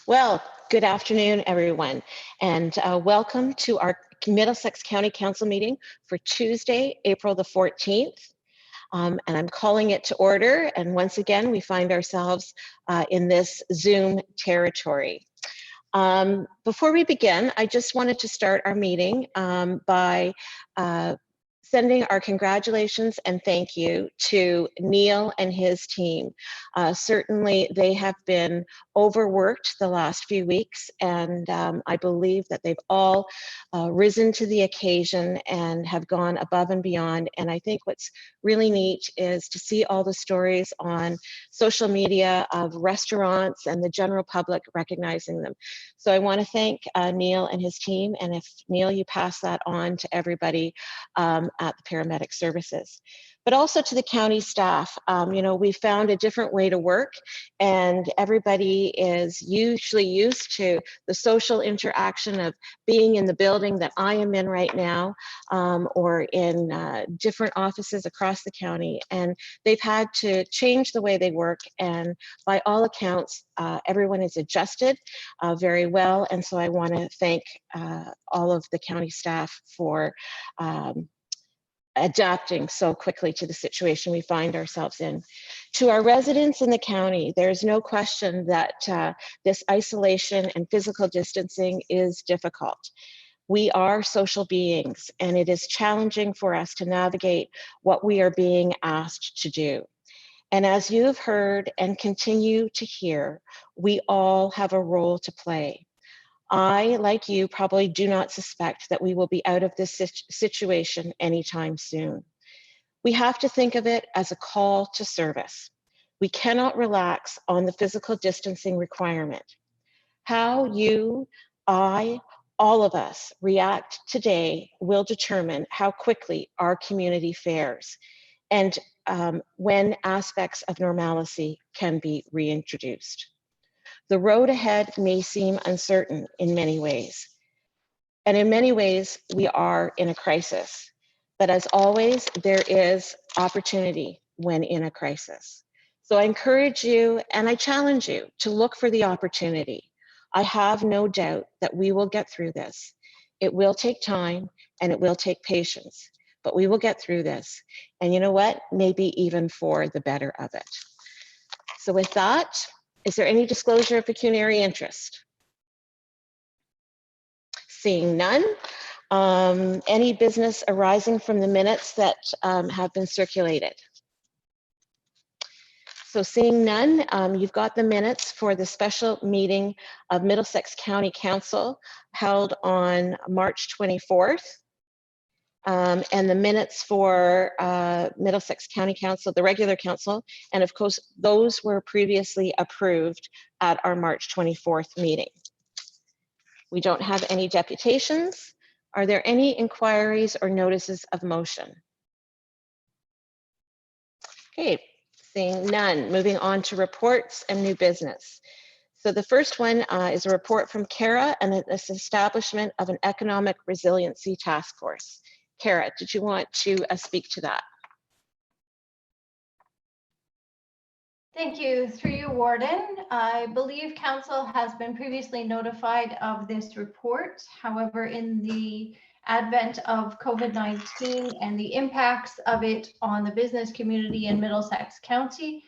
Well, good afternoon, everyone, and welcome to our Middlesex County Council meeting for Tuesday, April the 14th. And I'm calling it to order. And once again, we find ourselves in this Zoom territory. Before we begin, I just wanted to start our meeting by sending our congratulations and thank you to Neil and his team. Certainly, they have been overworked the last few weeks, and I believe that they've all risen to the occasion and have gone above and beyond. And I think what's really neat is to see all the stories on social media of restaurants and the general public recognizing them. So I want to thank Neil and his team, and if Neil, you pass that on to everybody at the paramedic services, but also to the county staff. You know, we found a different way to work, and everybody is usually used to the social interaction of being in the building that I am in right now, or in different offices across the county, and they've had to change the way they work, and by all accounts, everyone is adjusted very well, and so I want to thank all of the county staff for adapting so quickly to the situation we find ourselves in. To our residents in the county, there's no question that this isolation and physical distancing is difficult. We are social beings, and it is challenging for us to navigate what we are being asked to do. And as you have heard and continue to hear, we all have a role to play. I, like you, probably do not suspect that we will be out of this situation anytime soon. We have to think of it as a call to service. We cannot relax on the physical distancing requirement. How you, I, all of us react today will determine how quickly our community fares and when aspects of normalcy can be reintroduced. The road ahead may seem uncertain in many ways. And in many ways, we are in a crisis. But as always, there is opportunity when in a crisis. So I encourage you and I challenge you to look for the opportunity. I have no doubt that we will get through this. It will take time and it will take patience, but we will get through this. And you know what? Maybe even for the better of it. So with that, is there any disclosure of pecuniary interest? Seeing none. Any business arising from the minutes that have been circulated? So seeing none, you've got the minutes for the special meeting of Middlesex County Council held on March 24th. And the minutes for Middlesex County Council, the regular council, and of course, those were previously approved at our March 24th meeting. We don't have any deputations. Are there any inquiries or notices of motion? Okay, seeing none. Moving on to reports and new business. So the first one is a report from Kara and this establishment of an economic resiliency task force. Kara, did you want to speak to that? Thank you. Through you, Warden. I believe Council has been previously notified of this report. However, in the advent of COVID-19 and the impacts of it on the business community in Middlesex County,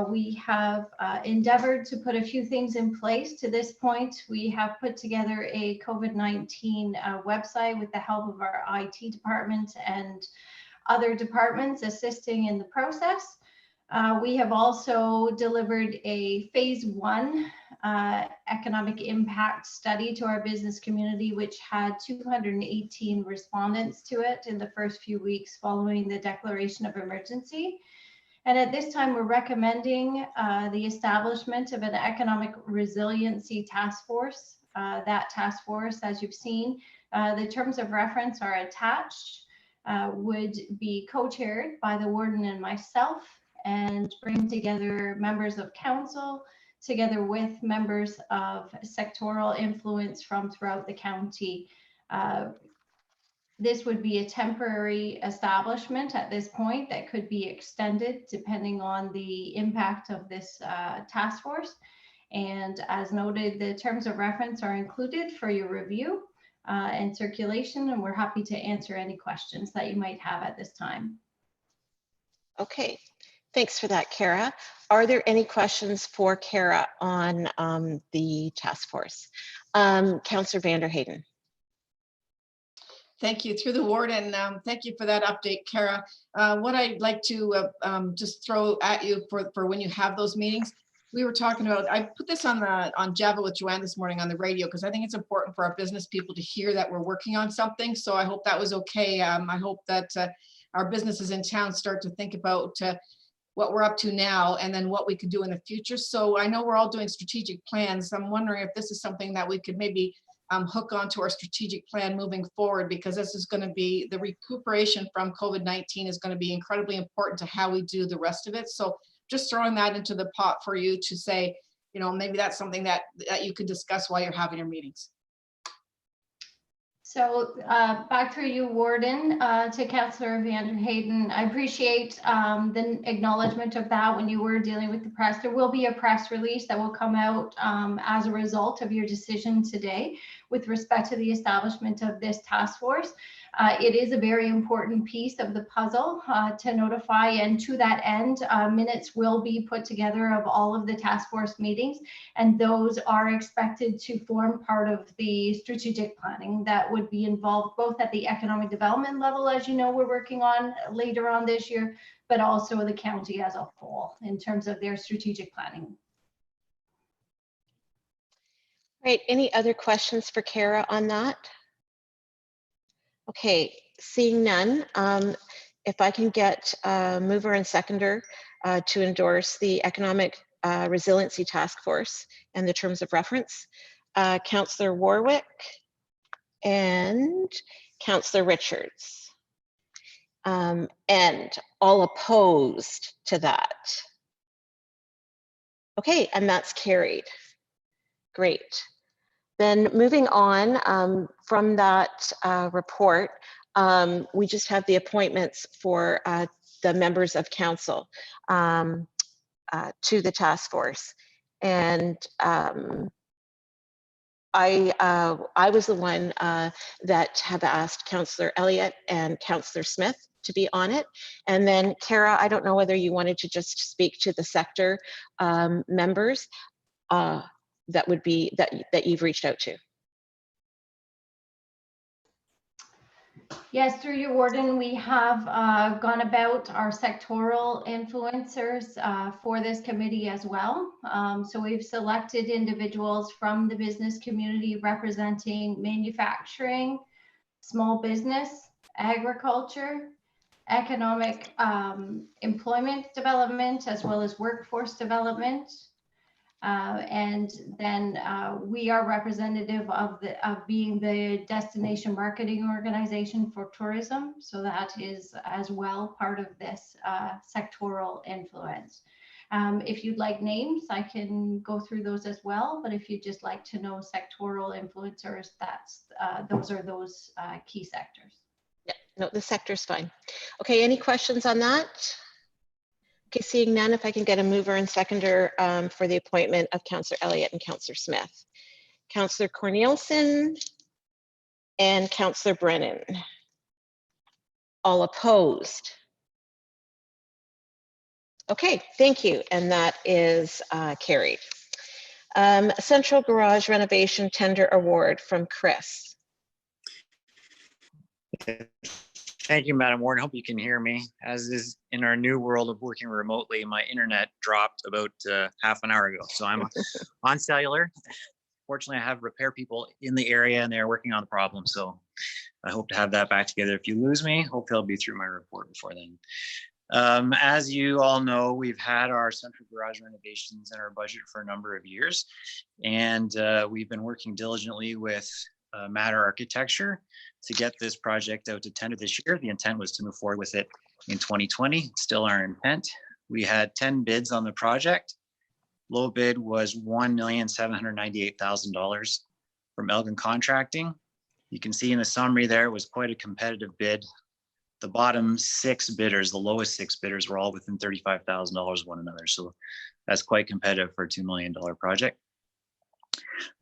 we have endeavored to put a few things in place. To this point, we have put together a COVID-19 website with the help of our IT department and other departments assisting in the process. We have also delivered a phase 1 economic impact study to our business community, which had 218 respondents to it in the first few weeks following the declaration of emergency. And at this time, we're recommending the establishment of an economic resiliency task force. That task force, as you've seen, the terms of reference are attached, would be co-chaired by the warden and myself, and bring together members of council, together with members of sectoral influence from throughout the county. This would be a temporary establishment at this point that could be extended depending on the impact of this task force. And as noted, the terms of reference are included for your review and circulation, and we're happy to answer any questions that you might have at this time. Okay, thanks for that, Kara. Are there any questions for Kara on the task force? Councillor Vanderheyden. Thank you. Through the warden, thank you for that update, Kara. What I'd like to just throw at you for when you have those meetings, we were talking about, I put this on Java with Joanne this morning on the radio, because I think it's important for our business people to hear that we're working on something. So I hope that was okay. I hope that our businesses in town start to think about what we're up to now and then what we could do in the future. So I know we're all doing strategic plans. I'm wondering if this is something that we could maybe hook onto our strategic plan moving forward, because this is going to be, the recuperation from COVID-19 is going to be incredibly important to how we do the rest of it. So just throwing that into the pot for you to say, you know, maybe that's something that you could discuss while you're having your meetings. So back through you, Warden, to Councillor Vanderheyden. I appreciate the acknowledgement of that when you were dealing with the press. There will be a press release that will come out as a result of your decision today with respect to the establishment of this task force. It is a very important piece of the puzzle to notify, and to that end, minutes will be put together of all of the task force meetings, and those are expected to form part of the strategic planning that would be involved both at the economic development level, as you know, we're working on later on this year, but also the county as a whole in terms of their strategic planning. Right, any other questions for Kara on that? Okay, seeing none, if I can get a mover and seconder to endorse the Economic Resiliency Task Force and the terms of reference, Councillor Warwick and Councillor Richards. And all opposed to that. Okay, and that's carried. Great. Then moving on from that report, we just have the appointments for the members of council to the task force. And I was the one that have asked Councillor Elliott and Councillor Smith to be on it. And then Kara, I don't know whether you wanted to just speak to the sector members that would be that you've reached out to. Yes, through your warden, we have gone about our sectoral influencers for this committee as well. So we've selected individuals from the business community representing manufacturing, small business, agriculture, economic employment development, as well as workforce development. And then we are representative of being the destination marketing organization for tourism. So that is as well part of this sectoral influence. If you'd like names, I can go through those as well. But if you'd just like to know sectoral influencers, those are those key sectors. Yeah, no, the sector's fine. Okay, any questions on that? Okay, seeing none, if I can get a mover and seconder for the appointment of Councillor Elliott and Councillor Smith. Councillor Cornelison and Councillor Brennan. All opposed? Okay, thank you, and that is carried. Central Garage Renovation Tender Award from Chris. Thank you, Madam Warden. Hope you can hear me. As is in our new world of working remotely, my internet dropped about half an hour ago. So I'm on cellular. Fortunately, I have repair people in the area and they're working on the problem. So I hope to have that back together. If you lose me, hopefully I'll be through my report before then. As you all know, we've had our central garage renovations in our budget for a number of years. And we've been working diligently with Matter Architecture to get this project out to tender this year. The intent was to move forward with it in 2020. It's still our intent. We had 10 bids on the project. Low bid was $1,798,000 from Elgin Contracting. You can see in the summary there, it was quite a competitive bid. The bottom 6 bidders, the lowest 6 bidders, were all within $35,000 of one another. So that's quite competitive for a $2 million project.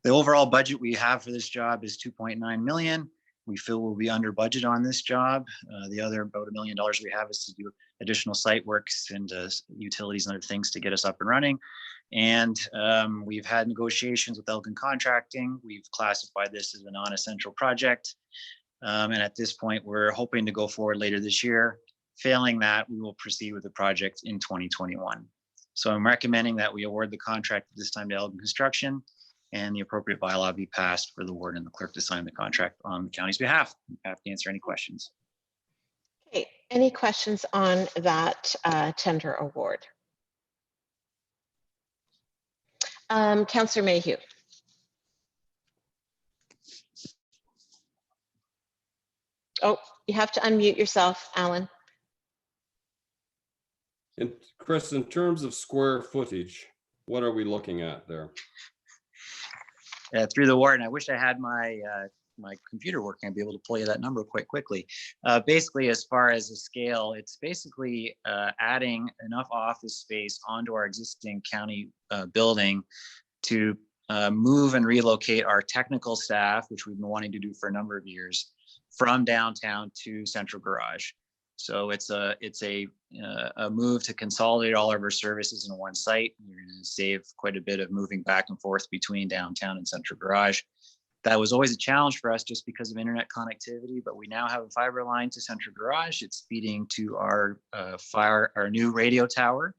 The overall budget we have for this job is 2.9 million. We feel we'll be under budget on this job. The other about $1 million we have is to do additional site works and utilities and other things to get us up and running. And we've had negotiations with Elgin Contracting. We've classified this as a non-essential project. And at this point, we're hoping to go forward later this year. Failing that, we will proceed with the project in 2021. So I'm recommending that we award the contract this time to Elgin Construction, and the appropriate bylaw be passed for the warden and the clerk to sign the contract on the county's behalf. I'm happy to answer any questions. Okay, any questions on that tender award? Councillor Mayhew. Oh, you have to unmute yourself, Alan. And Chris, in terms of square footage, what are we looking at there? Through the warden, I wish I had my my computer working. I'd be able to pull you that number quite quickly. Basically, as far as the scale, it's basically adding enough office space onto our existing county building to move and relocate our technical staff, which we've been wanting to do for a number of years, from downtown to Central Garage. So it's a move to consolidate all of our services in one site. You're going to save quite a bit of moving back and forth between downtown and Central Garage. That was always a challenge for us just because of internet connectivity, but we now have a fiber line to Central Garage. It's feeding to our our new radio tower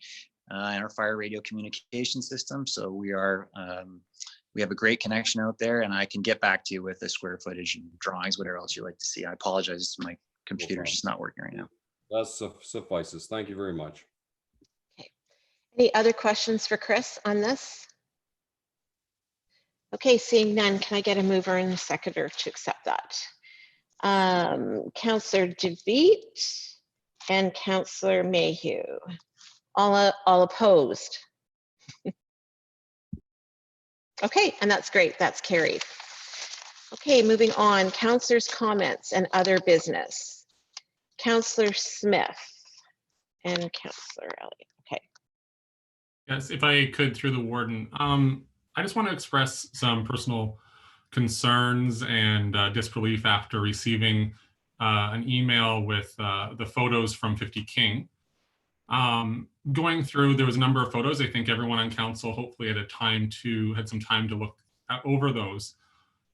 and our fire radio communication system. So we have a great connection out there, and I can get back to you with the square footage and drawings, whatever else you'd like to see. I apologize, my computer's just not working right now. That suffices. Thank you very much. Okay. Any other questions for Chris on this? Okay, seeing none, can I get a mover and a seconder to accept that? Councillor DeVete and Councillor Mayhew. All opposed? Okay, and that's great. That's carried. Okay, moving on. Councillors' comments and other business. Councillor Smith and Councillor Elliott. Okay. Yes, if I could, through the warden. I just want to express some personal concerns and disbelief after receiving an email with the photos from 50 King. Going through, there was a number of photos. I think everyone on council hopefully had some time to look over those.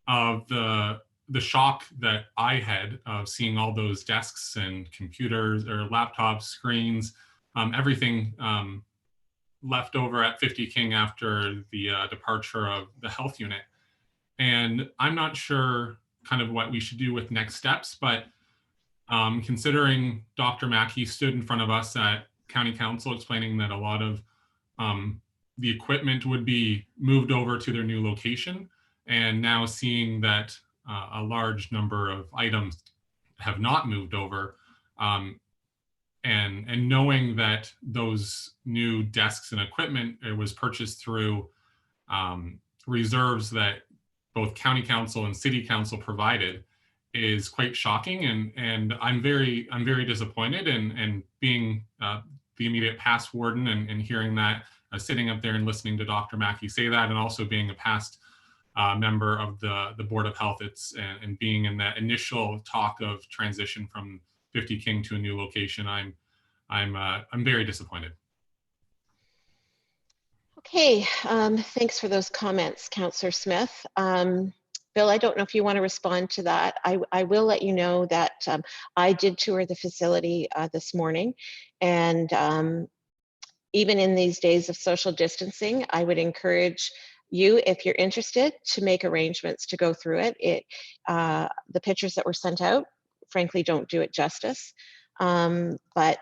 Of the shock that I had of seeing all those desks and computers or laptops, screens, everything left over at 50 King after the departure of the health unit. And I'm not sure kind of what we should do with next steps, but considering Dr. Mackey stood in front of us at County Council explaining that a lot of the equipment would be moved over to their new location, and now seeing that a large number of items have not moved over, and knowing that those new desks and equipment, it was purchased through reserves that both County Council and City Council provided, is quite shocking, and I'm very disappointed. And being the immediate past warden and hearing that, sitting up there and listening to Dr. Mackey say that, and also being a past member of the Board of Health, and being in that initial talk of transition from 50 King to a new location, I'm very disappointed. Okay, thanks for those comments, Councillor Smith. Bill, I don't know if you want to respond to that. I will let you know that I did tour the facility this morning, and even in these days of social distancing, I would encourage you, if you're interested, to make arrangements to go through it. The pictures that were sent out, frankly, don't do it justice. But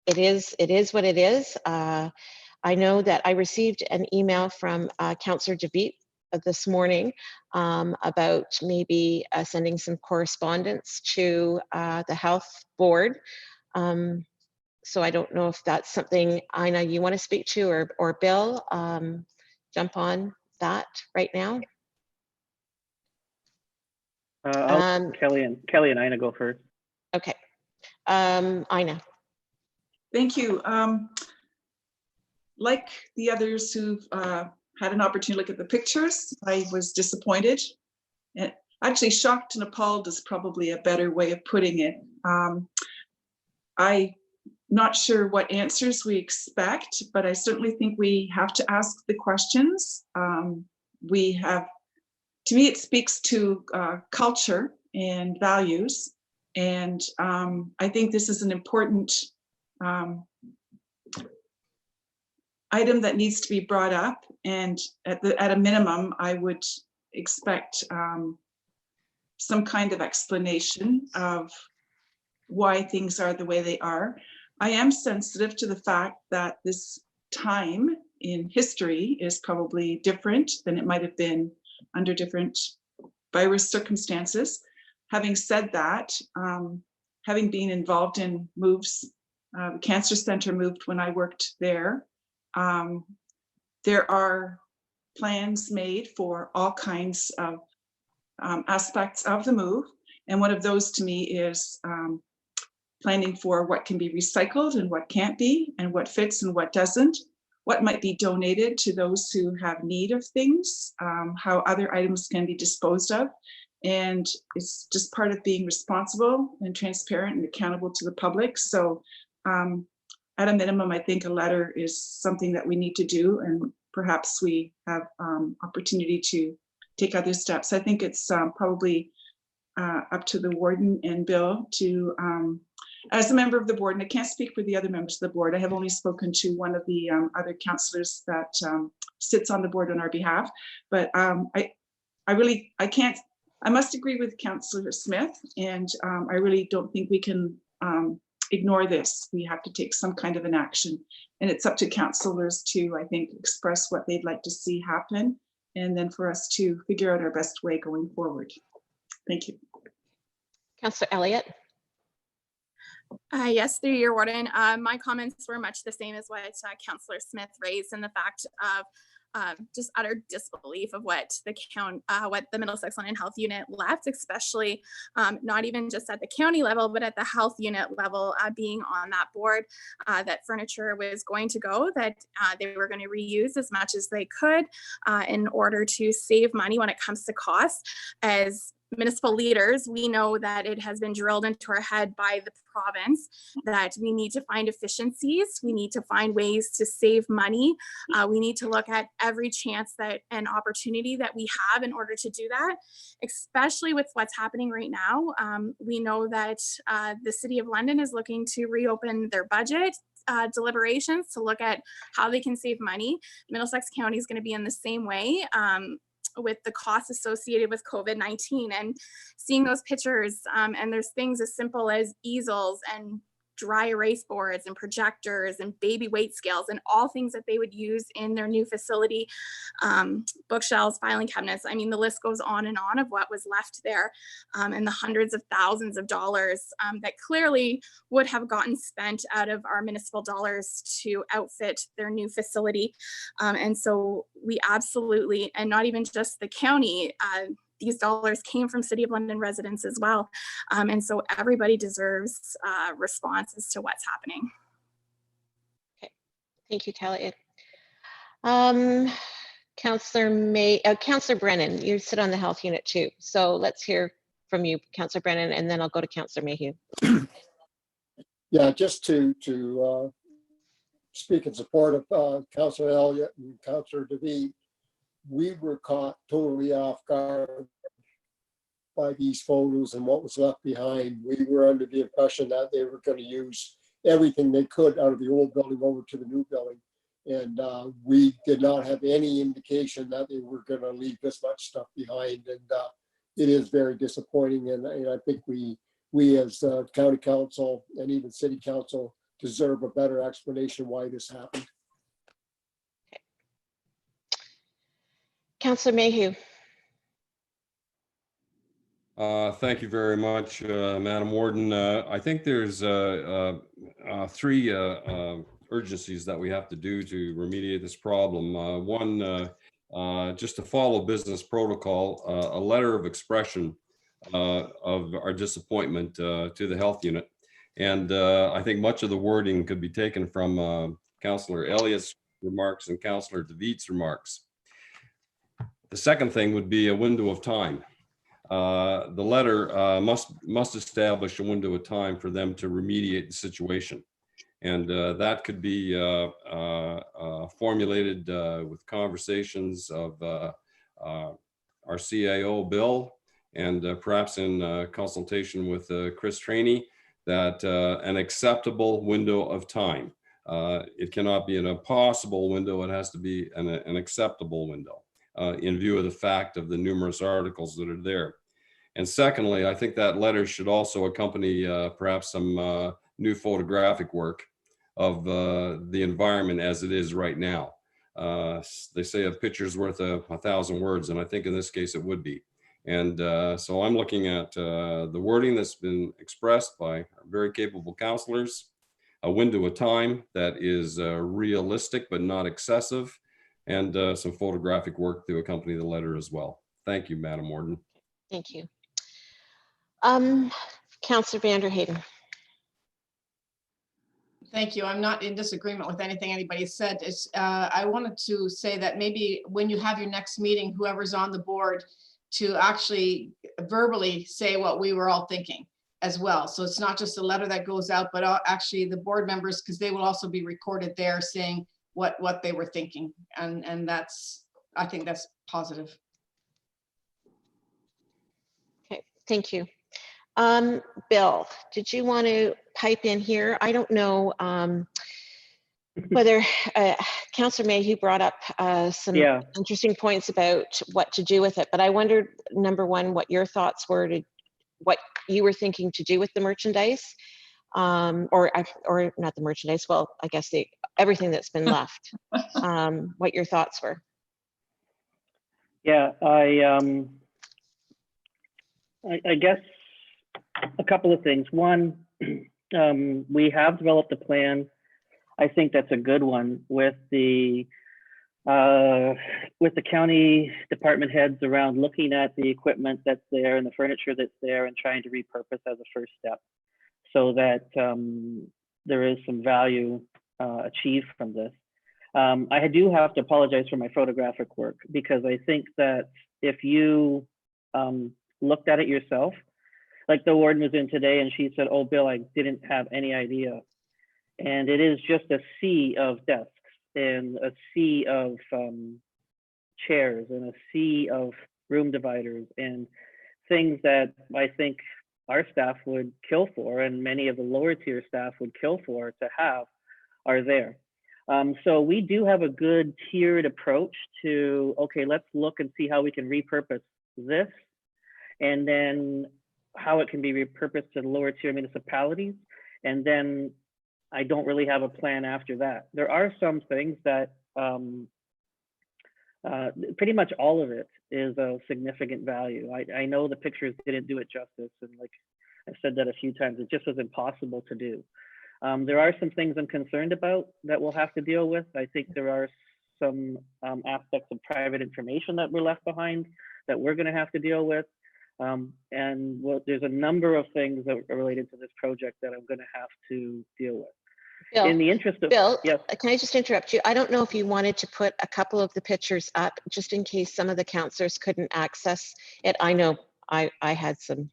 it is what it is. I know that I received an email from Councillor DeVete this morning about maybe sending some correspondence to the health board. So I don't know if that's something, Ina, you want to speak to, or Bill, jump on that right now. Kelly and Ina go first. Okay, Ina. Thank you. like the others who've had an opportunity to look at the pictures, I was disappointed. And actually shocked and appalled is probably a better way of putting it. I'm not sure what answers we expect, but I certainly think we have to ask the questions. We have, to me, it speaks to culture and values. And I think this is an important item that needs to be brought up. And at a minimum, I would expect some kind of explanation of why things are the way they are. I am sensitive to the fact that this time in history is probably different than it might have been under different virus circumstances. Having said that, having been involved in moves, the Cancer Center moved when I worked there. There are plans made for all kinds of aspects of the move. And one of those to me is planning for what can be recycled and what can't be, and what fits and what doesn't, what might be donated to those who have need of things, how other items can be disposed of. And it's just part of being responsible and transparent and accountable to the public. So at a minimum, I think a letter is something that we need to do, and perhaps we have opportunity to take other steps. I think it's probably up to the warden and Bill to, as a member of the board, and I can't speak for the other members of the board, I have only spoken to one of the other councillors that sits on the board on our behalf, but I must agree with Councillor Smith, and I really don't think we can ignore this. We have to take some kind of an action, and it's up to councillors to, I think, express what they'd like to see happen, and then for us to figure out our best way going forward. Thank you. Councillor Elliott. Yes, through your warden. My comments were much the same as what Councillor Smith raised, and the fact of just utter disbelief of what the Middlesex London Health Unit left, especially not even just at the county level, but at the health unit level, being on that board, that furniture was going to go, that they were going to reuse as much as they could in order to save money when it comes to costs. As municipal leaders, we know that it has been drilled into our head by the province that we need to find efficiencies, we need to find ways to save money, we need to look at every chance that and opportunity that we have in order to do that, especially with what's happening right now. We know that the City of London is looking to reopen their budget deliberations to look at how they can save money. Middlesex County is going to be in the same way. With the costs associated with COVID-19, and seeing those pictures, and there's things as simple as easels and dry erase boards and projectors and baby weight scales and all things that they would use in their new facility, bookshelves, filing cabinets. I mean, the list goes on of what was left there, and the hundreds of thousands of dollars that clearly would have gotten spent out of our municipal dollars to outfit their new facility. And so we absolutely, and not even just the county, these dollars came from City of London residents as well. And so everybody deserves responses to what's happening. Okay, thank you, Talia. Councillor Brennan, you sit on the health unit too. So let's hear from you, Councillor Brennan, and then I'll go to Councillor Mayhew. Yeah, just to speak in support of Councillor Elliott and Councillor DeVee, we were caught totally off guard by these photos and what was left behind. We were under the impression that they were going to use everything they could out of the old building over to the new building. And we did not have any indication that they were going to leave this much stuff behind. And it is very disappointing. And I think we as county council and even city council deserve a better explanation why this happened. Councillor Mayhew. Thank you very much, Madam Warden. I think there's three urgencies that we have to do to remediate this problem. One, just to follow business protocol, a letter of expression of our disappointment to the health unit. And I think much of the wording could be taken from Councillor Elliott's remarks and Councillor DeViet's remarks. The second thing would be a window of time. The letter must establish a window of time for them to remediate the situation. And that could be formulated with conversations of our CAO, Bill, and perhaps in consultation with Chris Trainey, that an acceptable window of time. It cannot be an impossible window. It has to be an acceptable window in view of the fact of the numerous articles that are there. And secondly, I think that letter should also accompany perhaps some new photographic work of the environment as it is right now. They say a picture's worth 1,000 words, and I think in this case it would be. And so I'm looking at the wording that's been expressed by very capable councillors, a window of time that is realistic but not excessive, and some photographic work to accompany the letter as well. Thank you, Madam Warden. Thank you. Councillor Vanderheyden. Thank you. I'm not in disagreement with anything anybody said. It's, I wanted to say that maybe when you have your next meeting, whoever's on the board, to actually verbally say what we were all thinking as well. So it's not just a letter that goes out, but actually the board members, because they will also be recorded there saying what they were thinking. And that's, I think that's positive. Okay, thank you. Bill, did you want to pipe in here? I don't know whether Councillor Mayhew brought up some interesting points about what to do with it, but I wondered, number one, what your thoughts were, to what you were thinking to do with the merchandise, or not the merchandise, well, I guess everything that's been left, what your thoughts were. Yeah, I guess a couple of things. One, we have developed a plan. I think that's a good one with the county department heads around looking at the equipment that's there and the furniture that's there and trying to repurpose as a first step, so that there is some value achieved from this. I do have to apologize for my photographic work, because I think that if you looked at it yourself, like the warden was in today and she said, "Oh, Bill, I didn't have any idea." And it is just a sea of desks and a sea of chairs and a sea of room dividers and things that I think our staff would kill for, and many of the lower tier staff would kill for to have, are there. So we do have a good tiered approach to, okay, let's look and see how we can repurpose this, and then how it can be repurposed to the lower tier municipalities. And then I don't really have a plan after that. There are some things that pretty much all of it is of significant value. I know the pictures didn't do it justice, and like I said that a few times, it just was impossible to do. There are some things I'm concerned about that we'll have to deal with. I think there are some aspects of private information that were left behind that we're going to have to deal with. And there's a number of things that are related to this project that I'm going to have to deal with. Bill, in the interest of Bill, yes. Can I just interrupt you? I don't know if you wanted to put a couple of the pictures up just in case some of the councillors couldn't access it. I know I had some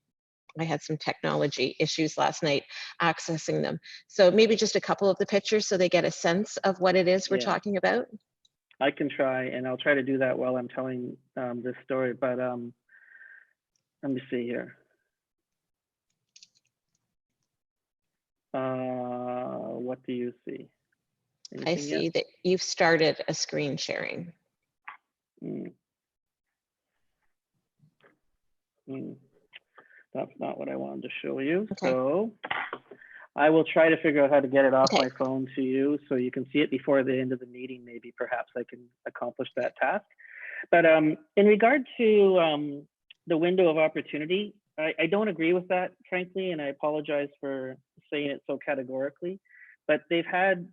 technology issues last night accessing them. So maybe just a couple of the pictures so they get a sense of what it is we're talking about. I can try, and I'll try to do that while I'm telling this story, but let me see here. What do you see? Anything I see that you've started a screen sharing. That's not what I wanted to show you. Okay. So I will try to figure out how to get it off my phone to you so you can see it before the end of the meeting. Maybe perhaps I can accomplish that task. But in regard to the window of opportunity, I don't agree with that, frankly, and I apologize for saying it so categorically, but they've had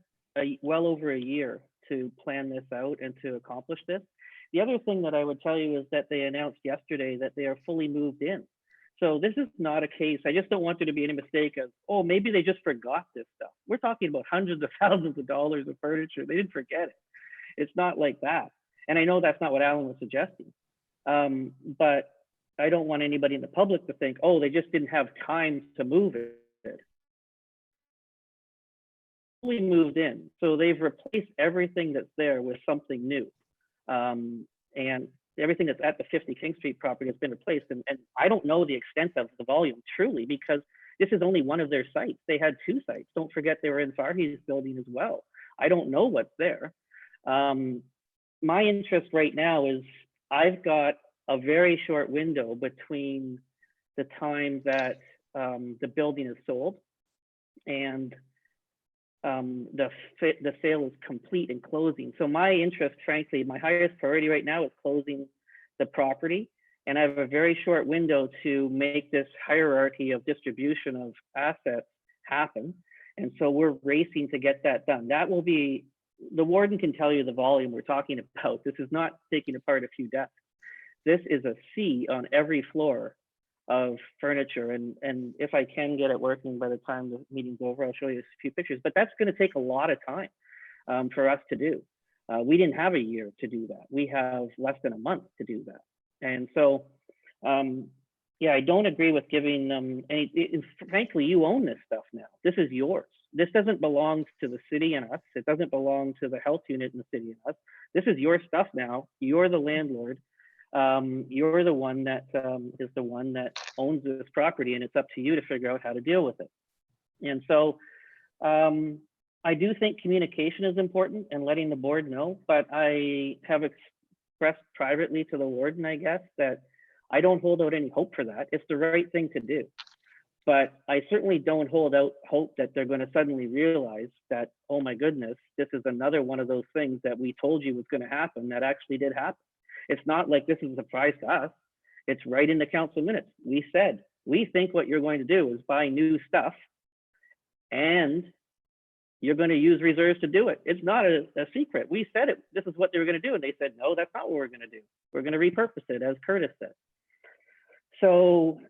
well over a year to plan this out and to accomplish this. The other thing that I would tell you is that they announced yesterday that they are fully moved in. So this is not a case, I just don't want there to be any mistake of, oh, maybe they just forgot this stuff. We're talking about hundreds of thousands of dollars of furniture. They didn't forget it. It's not like that. And I know that's not what Alan was suggesting. But I don't want anybody in the public to think, oh, they just didn't have time to move it. We moved in, so they've replaced everything that's there with something new. And everything that's at the 50 King Street property has been replaced. And I don't know the extent of the volume truly, because this is only one of their sites. They had 2 sites. Don't forget they were in Farhi's building as well. I don't know what's there. My interest right now is I've got a very short window between the time that the building is sold and the sale is complete and closing. So my interest, frankly, my highest priority right now is closing the property. And I have a very short window to make this hierarchy of distribution of assets happen. And so we're racing to get that done. That will be, the warden can tell you the volume we're talking about. This is not taking apart a few desks. This is a sea on every floor of furniture. And if I can get it working by the time the meeting's over, I'll show you a few pictures, but that's gonna take a lot of time for us to do. We didn't have a year to do that. We have less than a month to do that. And so, yeah, I don't agree with giving them any, frankly, you own this stuff now. This is yours. This doesn't belong to the city and us. It doesn't belong to the health unit in the city and us. This is your stuff now. You're the landlord. You're the one that is the one that owns this property, and it's up to you to figure out how to deal with it. And so I do think communication is important and letting the board know, but I have expressed privately to the warden, I guess, that I don't hold out any hope for that. It's the right thing to do. But I certainly don't hold out hope that they're going to suddenly realize that, oh my goodness, this is another one of those things that we told you was going to happen that actually did happen. It's not like this is a surprise to us. It's right in the council minutes. We said, we think what you're going to do is buy new stuff and you're going to use reserves to do it. It's not a secret. We said it. This is what they were going to do. And they said, no, that's not what we're going to do. We're going to repurpose it, as Curtis said. So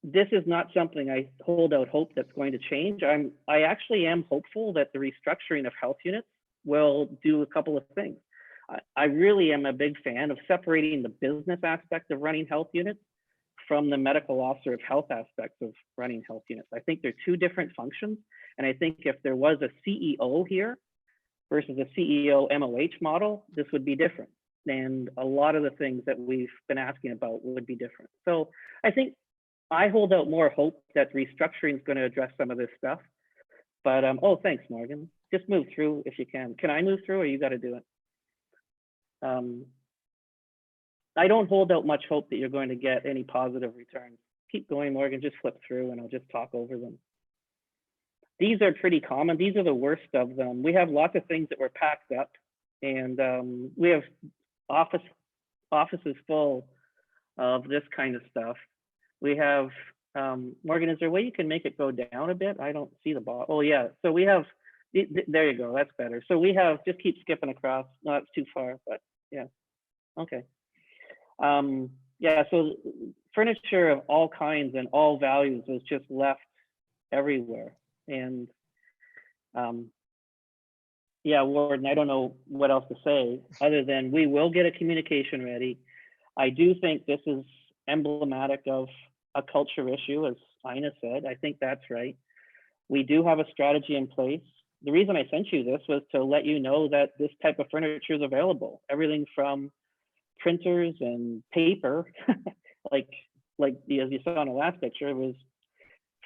this is not something I hold out hope that's going to change. I actually am hopeful that the restructuring of health units will do a couple of things. I really am a big fan of separating the business aspect of running health units from the medical officer of health aspects of running health units. I think they're 2 different functions. And I think if there was a CEO here versus a CEO MOH model, this would be different. And a lot of the things that we've been asking about would be different. So I think I hold out more hope that restructuring is going to address some of this stuff. But, oh, thanks, Morgan. Just move through if you can. Can I move through, or you got to do it? I don't hold out much hope that you're going to get any positive returns. Keep going, Morgan, just flip through and I'll just talk over them. These are pretty common. These are the worst of them. We have lots of things that were packed up, and we have offices full of this kind of stuff. We have, Morgan, is there a way you can make it go down a bit? I don't see the bottom. Oh yeah, so we have, there you go, that's better. So we have, just keep skipping across. No, it's too far, but yeah, okay. Yeah, so furniture of all kinds and all values was just left everywhere. And yeah, Warden, I don't know what else to say other than we will get a communication ready. I do think this is emblematic of a culture issue, as Ina said. I think that's right. We do have a strategy in place. The reason I sent you this was to let you know that this type of furniture is available. Everything from printers and paper, like as you saw in the last picture, it was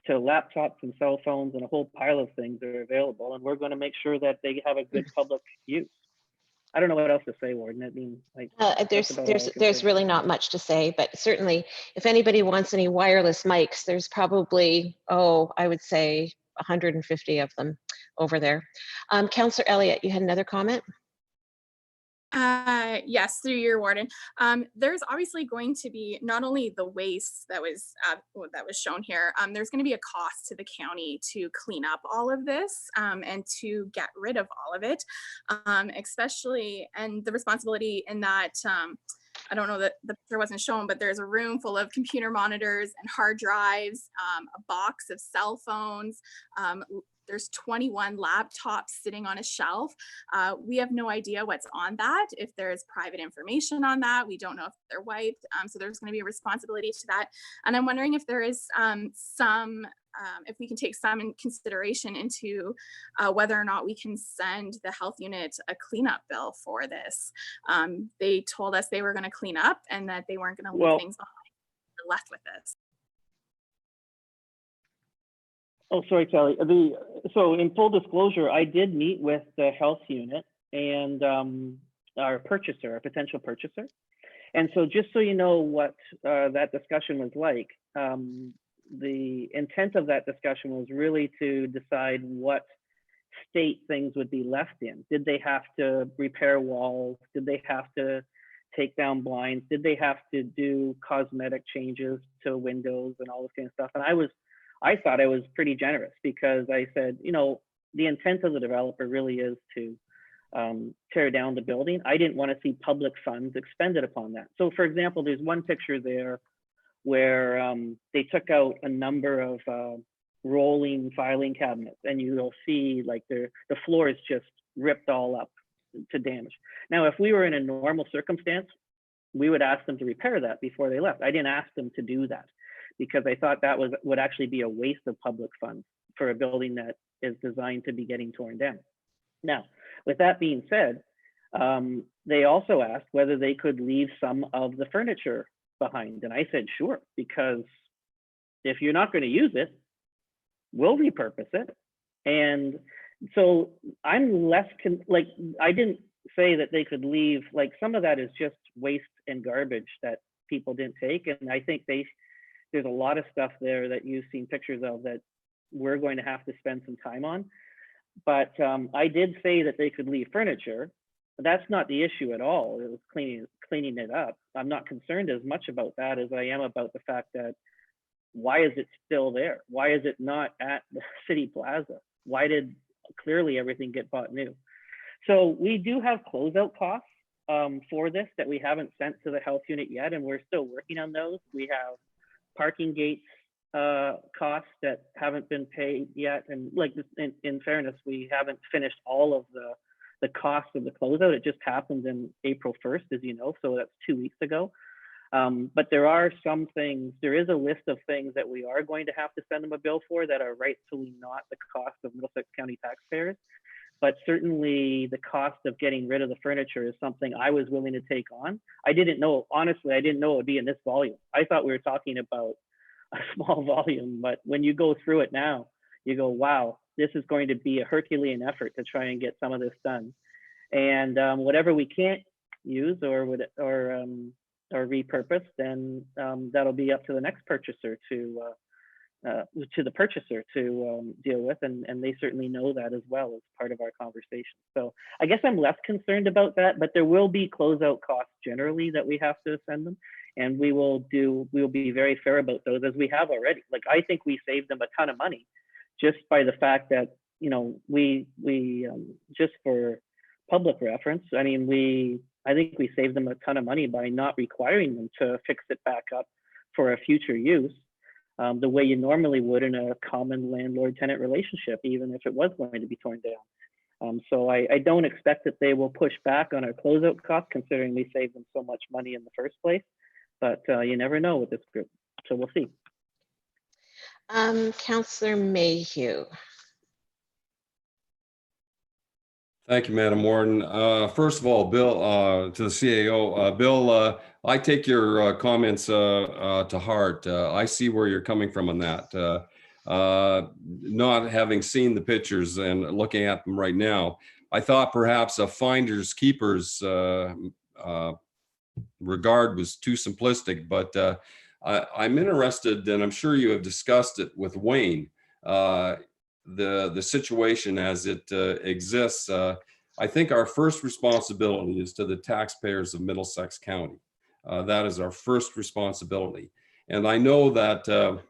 to laptops and cell phones, and a whole pile of things are available. And we're going to make sure that they have a good public use. I don't know what else to say, Warden. I mean, like, there's really not much to say, but certainly if anybody wants any wireless mics, there's probably, oh, I would say 150 of them over there. Councillor Elliott, you had another comment? Yes, through your warden. There's obviously going to be not only the waste that was shown here. There's going to be a cost to the county to clean up all of this and to get rid of all of it, especially, and the responsibility in that. I don't know that the picture wasn't shown, but there's a room full of computer monitors and hard drives, a box of cell phones, there's 21 laptops sitting on a shelf. We have no idea what's on that, if there's private information on that. We don't know if they're wiped. So there's going to be a responsibility to that. And I'm wondering if there is if we can take some in consideration into whether or not we can send the health unit a cleanup bill for this. They told us they were going to clean up and that they weren't going to leave things behind. We're left with this. Oh, sorry, Kelly. So in full disclosure, I did meet with the health unit and our potential purchaser. And so just so you know what that discussion was like, the intent of that discussion was really to decide what state things would be left in. Did they have to repair walls? Did they have to take down blinds? Did they have to do cosmetic changes to windows and all this kind of stuff? And I thought I was pretty generous because I said, you know, the intent of the developer really is to tear down the building. I didn't want to see public funds expended upon that. So for example, there's one picture there where they took out a number of rolling filing cabinets, and you'll see like the floor is just ripped all up to damage. Now, if we were in a normal circumstance, we would ask them to repair that before they left. I didn't ask them to do that because I thought that would actually be a waste of public funds for a building that is designed to be getting torn down. Now, with that being said, they also asked whether they could leave some of the furniture behind. And I said, sure, because if you're not going to use it, we'll repurpose it. And so I'm less, I didn't say that they could leave, like some of that is just waste and garbage that people didn't take. And I think there's a lot of stuff there that you've seen pictures of that we're going to have to spend some time on. But I did say that they could leave furniture. That's not the issue at all. It was cleaning it up. I'm not concerned as much about that as I am about the fact that why is it still there? Why is it not at the city plaza? Why did clearly everything get bought new? So we do have closeout costs for this that we haven't sent to the health unit yet, and we're still working on those. We have parking gates costs that haven't been paid yet, and like in fairness, we haven't finished all of the cost of the closeout. It just happened in April 1st, as you know, so that's 2 weeks ago. But there are some things, there is a list of things that we are going to have to send them a bill for that are rightfully not the cost of Middlesex County taxpayers. But certainly the cost of getting rid of the furniture is something I was willing to take on. I didn't know, honestly, I didn't know it would be in this volume. I thought we were talking about a small volume, but when you go through it now, you go, wow, this is going to be a Herculean effort to try and get some of this done. And whatever we can't use or repurpose, then that'll be up to the next purchaser to the purchaser to deal with, and they certainly know that as well as part of our conversation. So I guess I'm less concerned about that, but there will be closeout costs generally that we have to send them, and we will be very fair about those as we have already. Like I think we saved them a ton of money just by the fact that, you know, we just for public reference, I mean, I think we saved them a ton of money by not requiring them to fix it back up for a future use, the way you normally would in a common landlord-tenant relationship, even if it was going to be torn down. So I don't expect that they will push back on our closeout costs, considering we saved them so much money in the first place. But you never know with this group, so we'll see. Councillor Mayhew. Thank you, Madam Warden. First of all, Bill, to the CAO, Bill, I take your comments to heart. I see where you're coming from on that. Not having seen the pictures and looking at them right now, I thought perhaps a finders keepers regard was too simplistic, but I'm interested, and I'm sure you have discussed it with Wayne, the situation as it exists. I think our first responsibility is to the taxpayers of Middlesex County. That is our first responsibility. And I know that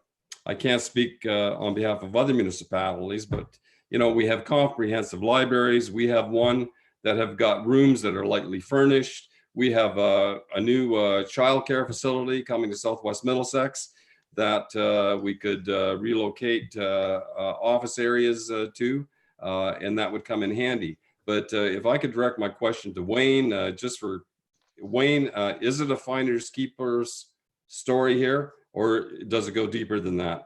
I can't speak on behalf of other municipalities, but you know, we have comprehensive libraries. We have one that have got rooms that are lightly furnished. We have a new childcare facility coming to Southwest Middlesex that we could relocate office areas to, and that would come in handy. But if I could direct my question to Wayne, just for Wayne, is it a finders keepers story here, or does it go deeper than that?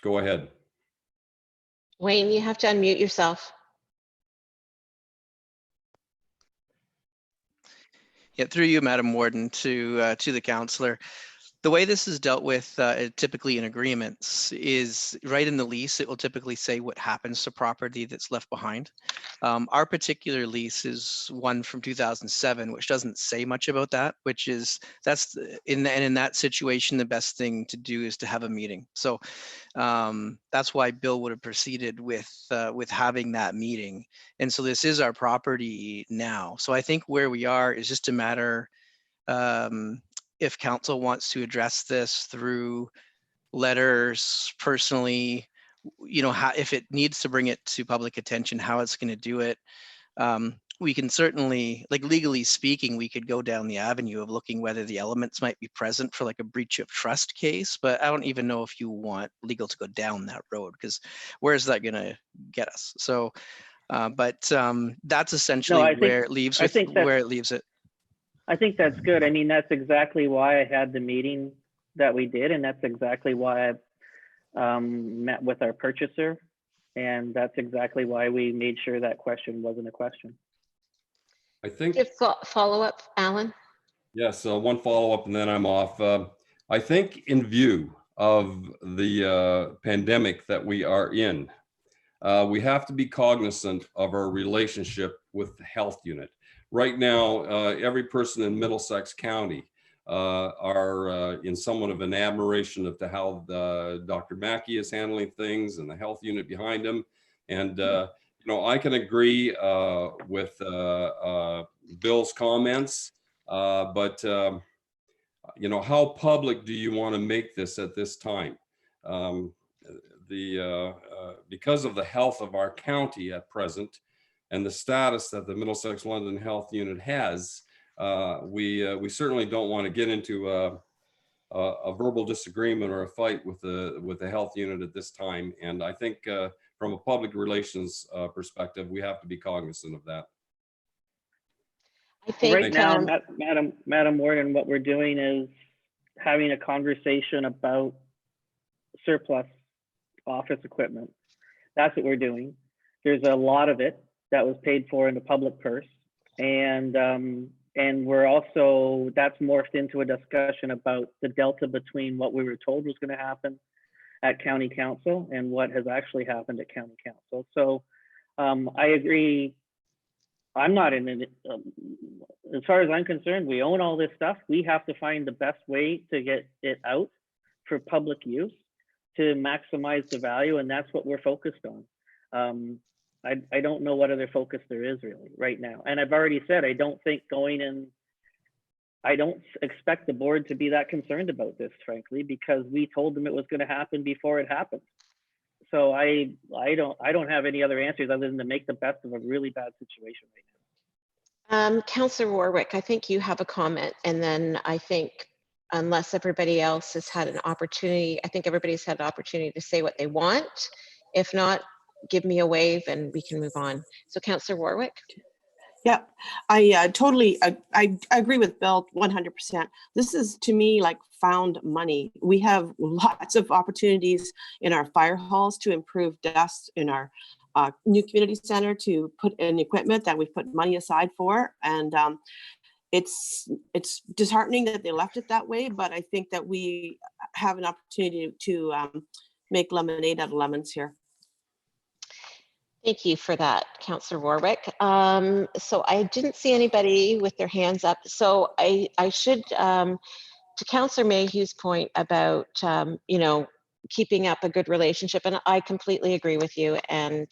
Go ahead. Wayne, you have to unmute yourself. Yeah, through you, Madam Warden, to the councillor. The way this is dealt with typically in agreements is right in the lease. It will typically say what happens to property that's left behind. Our particular lease is one from 2007, which doesn't say much about that, which is in that situation, the best thing to do is to have a meeting. So that's why Bill would have proceeded with having that meeting. And so this is our property now. So I think where we are is just a matter, if council wants to address this through letters personally, if it needs to bring it to public attention, how it's going to do it. We can certainly, like legally speaking, we could go down the avenue of looking whether the elements might be present for like a breach of trust case, but I don't even know if you want legal to go down that road, because where is that going to get us? So, that's essentially where it leaves it. I think that's good. I mean, that's exactly why I had the meeting that we did, and that's exactly why I met with our purchaser, and that's exactly why we made sure that question wasn't a question. I think. Follow up, Alan? Yes, one follow up and then I'm off. I think in view of the pandemic that we are in, we have to be cognizant of our relationship with the health unit. Right now, every person in Middlesex County are in somewhat of an admiration of how Dr. Mackey is handling things and the health unit behind him. And I can agree with Bill's comments, but how public do you want to make this at this time? Because of the health of our county at present and the status that the Middlesex London Health Unit has, we certainly don't want to get into a verbal disagreement or a fight with the health unit at this time. And I think from a public relations perspective, we have to be cognizant of that. I think right now, Madam Warden, what we're doing is having a conversation about surplus office equipment. That's what we're doing. There's a lot of it that was paid for in the public purse, and we're also, that's morphed into a discussion about the delta between what we were told was going to happen at County Council and what has actually happened at County Council. So I agree. I'm not in it. As far as I'm concerned, we own all this stuff. We have to find the best way to get it out for public use to maximize the value, and that's what we're focused on. I don't know what other focus there is really right now. And I've already said, I don't think I don't expect the board to be that concerned about this, frankly, because we told them it was going to happen before it happened. So I don't have any other answers other than to make the best of a really bad situation right now. Councillor Warwick, I think you have a comment, and then I think unless everybody else has had an opportunity, I think everybody's had an opportunity to say what they want. If not, give me a wave and we can move on. So Councillor Warwick. Yeah, I totally, I agree with Bill 100%. This is, to me, like found money. We have lots of opportunities in our fire halls to improve desks, in our new community center to put in equipment that we've put money aside for. And it's disheartening that they left it that way, but I think that we have an opportunity to make lemonade out of lemons here. Thank you for that, Councillor Warwick. So I didn't see anybody with their hands up. So I should, to Councillor Mayhew's point about, keeping up a good relationship, and I completely agree with you. And,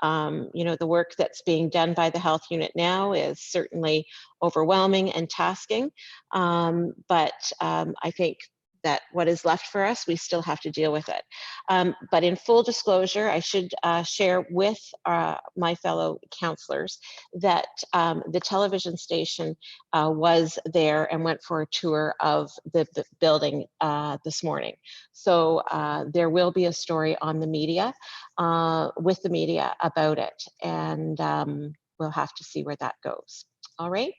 the work that's being done by the health unit now is certainly overwhelming and tasking. But I think that what is left for us, we still have to deal with it. But in full disclosure, I should share with my fellow councillors that the television station was there and went for a tour of the building this morning. So there will be a story on the media, with the media about it, and we'll have to see where that goes. All right.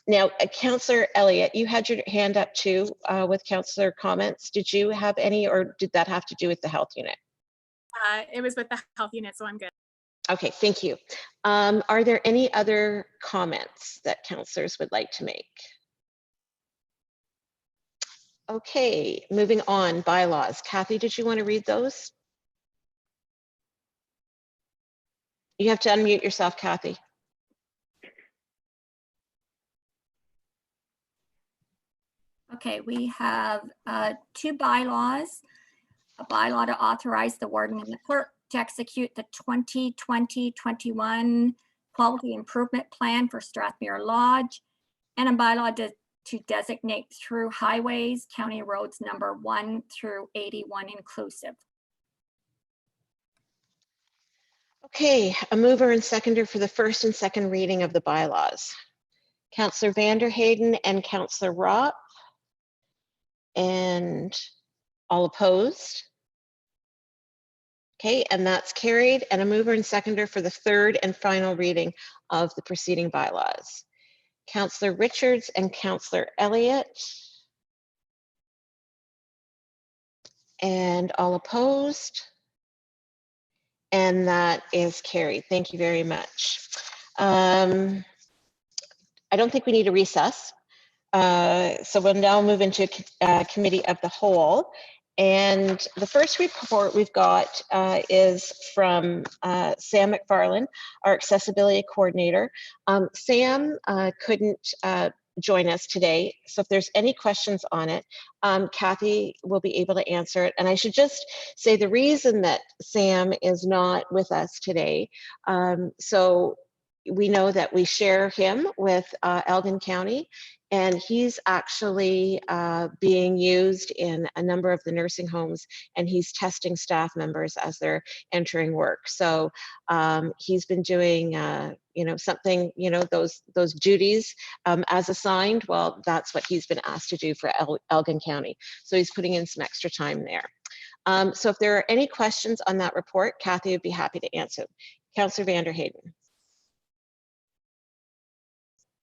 Now, Councillor Elliott, you had your hand up too with councillor comments. Did you have any, or did that have to do with the health unit? It was with the health unit, so I'm good. Okay, thank you. Are there any other comments that councillors would like to make? Okay, moving on, bylaws. Kathy, did you want to read those? You have to unmute yourself, Kathy. Okay, we have 2 bylaws. A bylaw to authorize the warden and the clerk to execute the 2020-21 quality improvement plan for Strathmere Lodge, and a bylaw to designate through highways, county roads number 1 through 81 inclusive. Okay, a mover and seconder for the first and second reading of the bylaws. Councillor Vanderheyden and Councillor Ropp. And all opposed? Okay, and that's carried. And a mover and seconder for the third and final reading of the preceding bylaws. Councillor Richards and Councillor Elliott. And all opposed? And that is carried. Thank you very much. I don't think we need a recess. So we'll now move into committee of the whole. And the first report we've got is from Sam McFarlane, our accessibility coordinator. Sam couldn't join us today, so if there's any questions on it, Kathy will be able to answer it. And I should just say the reason that Sam is not with us today, so we know that we share him with Elgin County, and he's actually being used in a number of the nursing homes, and he's testing staff members as they're entering work. So he's been doing, you know, something, you know, those duties as assigned. Well, that's what he's been asked to do for Elgin County. So he's putting in some extra time there. So if there are any questions on that report, Kathy would be happy to answer. Councillor Vanderheyden.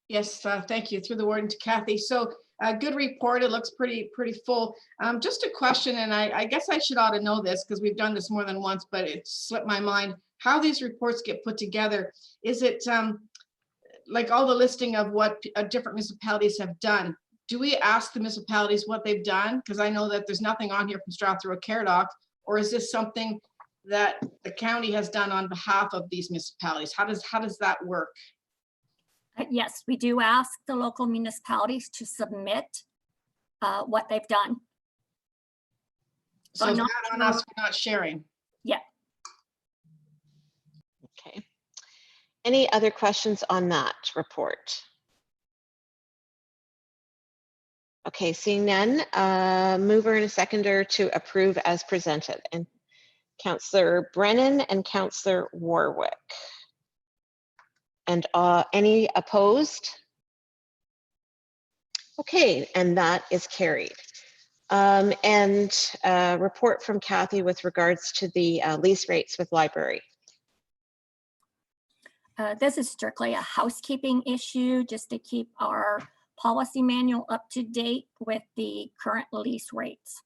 Yes, thank you. Through the warden to Kathy. So a good report. It looks pretty full. Just a question, and I guess I should ought to know this because we've done this more than once, but it slipped my mind. How these reports get put together? Is it like all the listing of what different municipalities have done? Do we ask the municipalities what they've done? Because I know that there's nothing on here from Strathroy Caradoc, or is this something that the county has done on behalf of these municipalities? How does that work? Yes, we do ask the local municipalities to submit what they've done. So it's not on us for not sharing. Yeah. Okay. Any other questions on that report? Okay, seeing none, mover and a seconder to approve as presented. And Councillor Brennan and Councillor Warwick. And any opposed? Okay, and that is carried. And a report from Kathy with regards to the lease rates with library. This is strictly a housekeeping issue, just to keep our policy manual up to date with the current lease rates.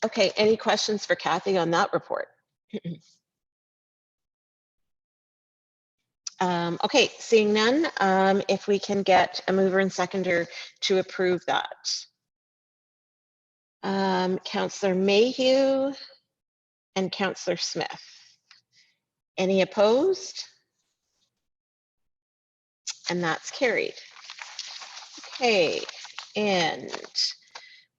Okay, any questions for Kathy on that report? Okay, seeing none, if we can get a mover and seconder to approve that. Councillor Mayhew and Councillor Smith. Any opposed? And that's carried. Okay, and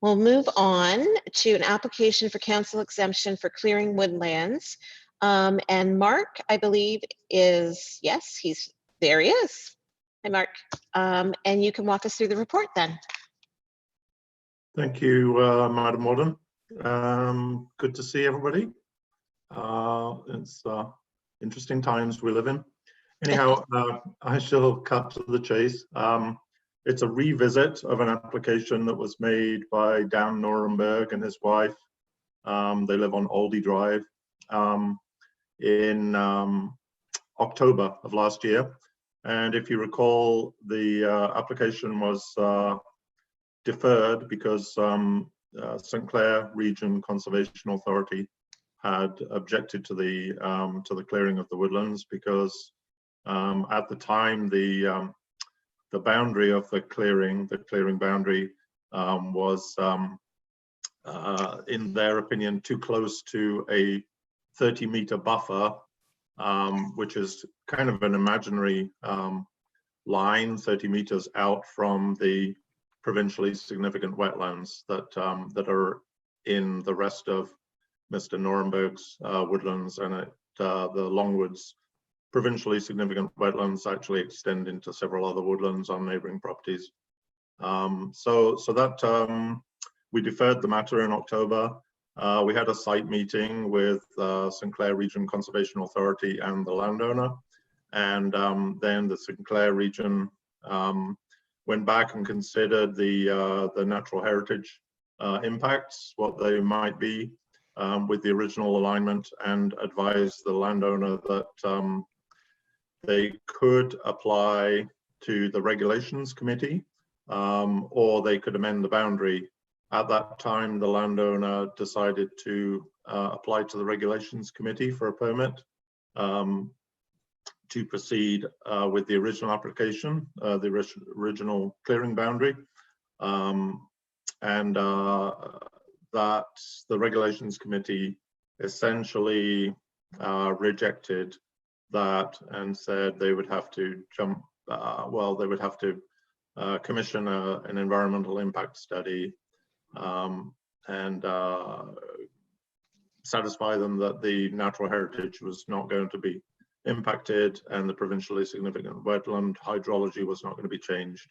we'll move on to an application for council exemption for clearing woodlands. And Mark, I believe, is, yes, there he is. Hi, Mark. And you can walk us through the report then. Thank you, Madam Warden. Good to see everybody. It's interesting times we live in. Anyhow, I shall cut to the chase. It's a revisit of an application that was made by Dan Nuremberg and his wife. They live on Aldi Drive in October of last year. And if you recall, the application was deferred because St. Clair Region Conservation Authority had objected to the clearing of the woodlands because at the time the boundary of the clearing boundary was in their opinion too close to a 30-meter buffer, which is kind of an imaginary line 30 meters out from the provincially significant wetlands that are in the rest of Mr. Nuremberg's woodlands, and the Longwoods provincially significant wetlands actually extend into several other woodlands on neighboring properties. So that we deferred the matter in October. We had a site meeting with St. Clair Region Conservation Authority and the landowner, and then the St. Clair Region went back and considered the natural heritage impacts, what they might be with the original alignment, and advised the landowner that they could apply to the regulations committee or they could amend the boundary. At that time, the landowner decided to apply to the regulations committee for a permit to proceed with the original application, the original clearing boundary, and that the regulations committee essentially rejected that and said they would have to they would have to commission an environmental impact study and satisfy them that the natural heritage was not going to be impacted and the provincially significant wetland hydrology was not going to be changed.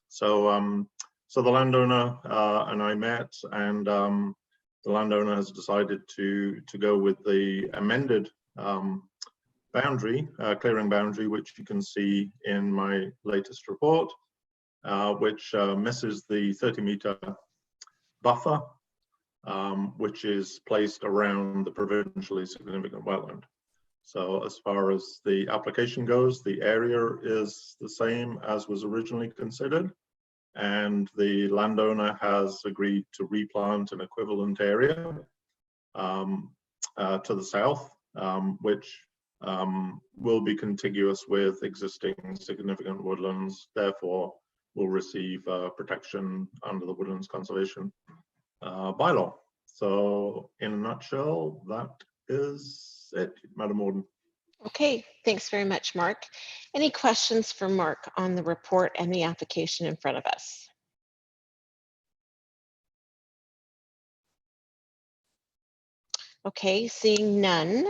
So so the landowner and I met, and the landowner has decided to go with the amended boundary, clearing boundary, which you can see in my latest report, which misses the 30-meter buffer, which is placed around the provincially significant wetland. So as far as the application goes, the area is the same as was originally considered, and the landowner has agreed to replant an equivalent area to the south, which will be contiguous with existing significant woodlands, therefore will receive protection under the Woodlands Conservation Bylaw. So in a nutshell, that is it, Madam Warden. Okay, thanks very much, Mark. Any questions for Mark on the report and the application in front of us? Okay, seeing none,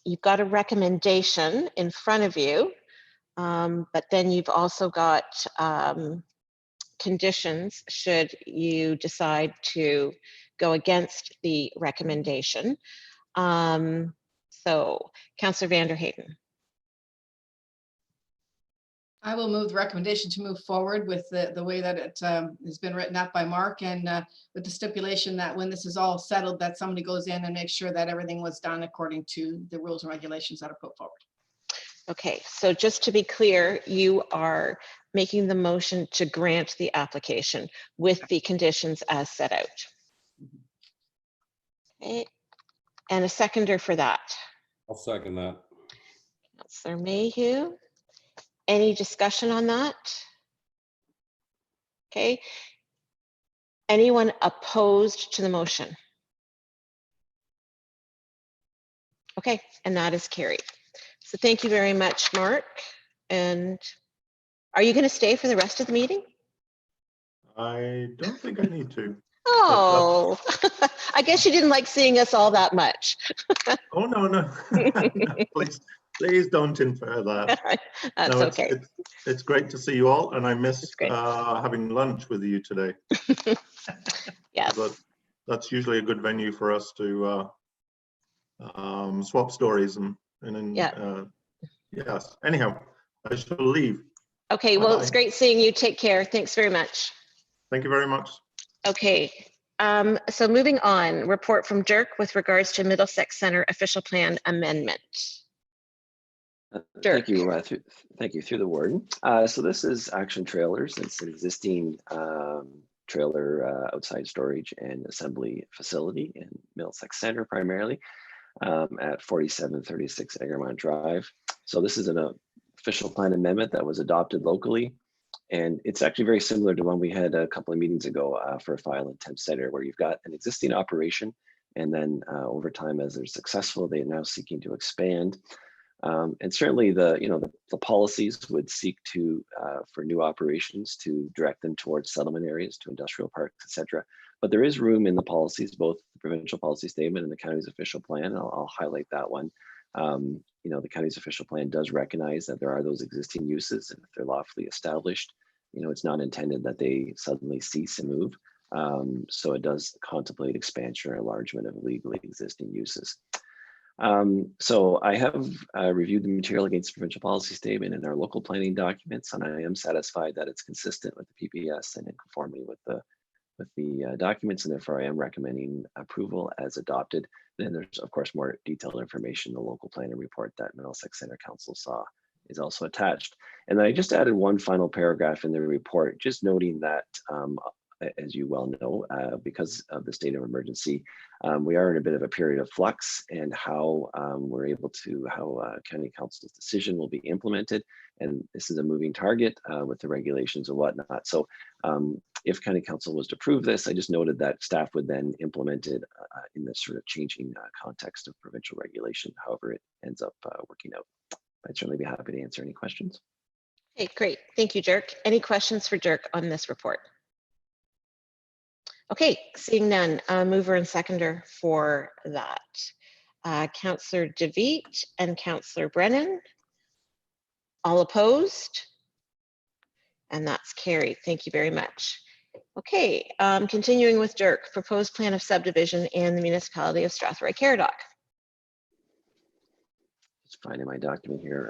you've got a recommendation in front of you, but then you've also got conditions should you decide to go against the recommendation. So, Councillor Van der Hayden. I will move the recommendation to move forward with the way that it has been written up by Mark, and with the stipulation that when this is all settled, that somebody goes in and makes sure that everything was done according to the rules and regulations that are put forward. Okay, so just to be clear, you are making the motion to grant the application with the conditions as set out. Okay, and a seconder for that. I'll second that. Councillor Mayhew. Any discussion on that? Okay. Anyone opposed to the motion? Okay, and that is carried. So thank you very much, Mark. And are you going to stay for the rest of the meeting? I don't think I need to. Oh, I guess you didn't like seeing us all that much. Oh, no, no. Please, Please don't infer that. That's No, okay. It's great to see you all, and I missed great. having lunch with you today. Yes. But that's usually a good venue for us to swap stories and Yeah. yes. Anyhow, I shall leave. Okay, well, Bye-bye. it's great seeing you. Take care. Thanks very much. Thank you very much. Okay, so moving on, report from Dirk with regards to Middlesex Center official plan amendment. Thank you. Thank you through the warden. So this is Action Trailers. It's an existing trailer outside storage and assembly facility in Middlesex Center primarily at 4736 Egremont Drive. So this is an official plan amendment that was adopted locally. And it's actually very similar to one we had a couple of meetings ago for a file in Temp Center, where you've got an existing operation, and then over time, as they're successful, they're now seeking to expand. And certainly the policies would seek to for new operations to direct them towards settlement areas, to industrial parks, etc. But there is room in the policies, both the provincial policy statement and the county's official plan. I'll highlight that one. The county's official plan does recognize that there are those existing uses, and if they're lawfully established, it's not intended that they suddenly cease and move. So it does contemplate expansion or enlargement of legally existing uses. So I have reviewed the material against the provincial policy statement and our local planning documents, and I am satisfied that it's consistent with the PPS and in conformity with the documents, and therefore I am recommending approval as adopted. Then there's of course more detailed information. The local planning report that Middlesex Center Council saw is also attached. And then I just added one final paragraph in the report, just noting that as you well know, because of the state of emergency, we are in a bit of a period of flux, and how county council's decision will be implemented. And this is a moving target with the regulations and whatnot. So if county council was to approve this, I just noted that staff would then implement it in this sort of changing context of provincial regulation, however it ends up working out. I'd certainly be happy to answer any questions. Okay, great. Thank you, Dirk. Any questions for Dirk on this report? Okay, seeing none, mover and seconder for that. Councillor DeVete and Councillor Brennan, all opposed? And that's carried. Thank you very much. Okay, continuing with Dirk, proposed plan of subdivision in the municipality of Strathroy-Caradoc. Just finding my document here.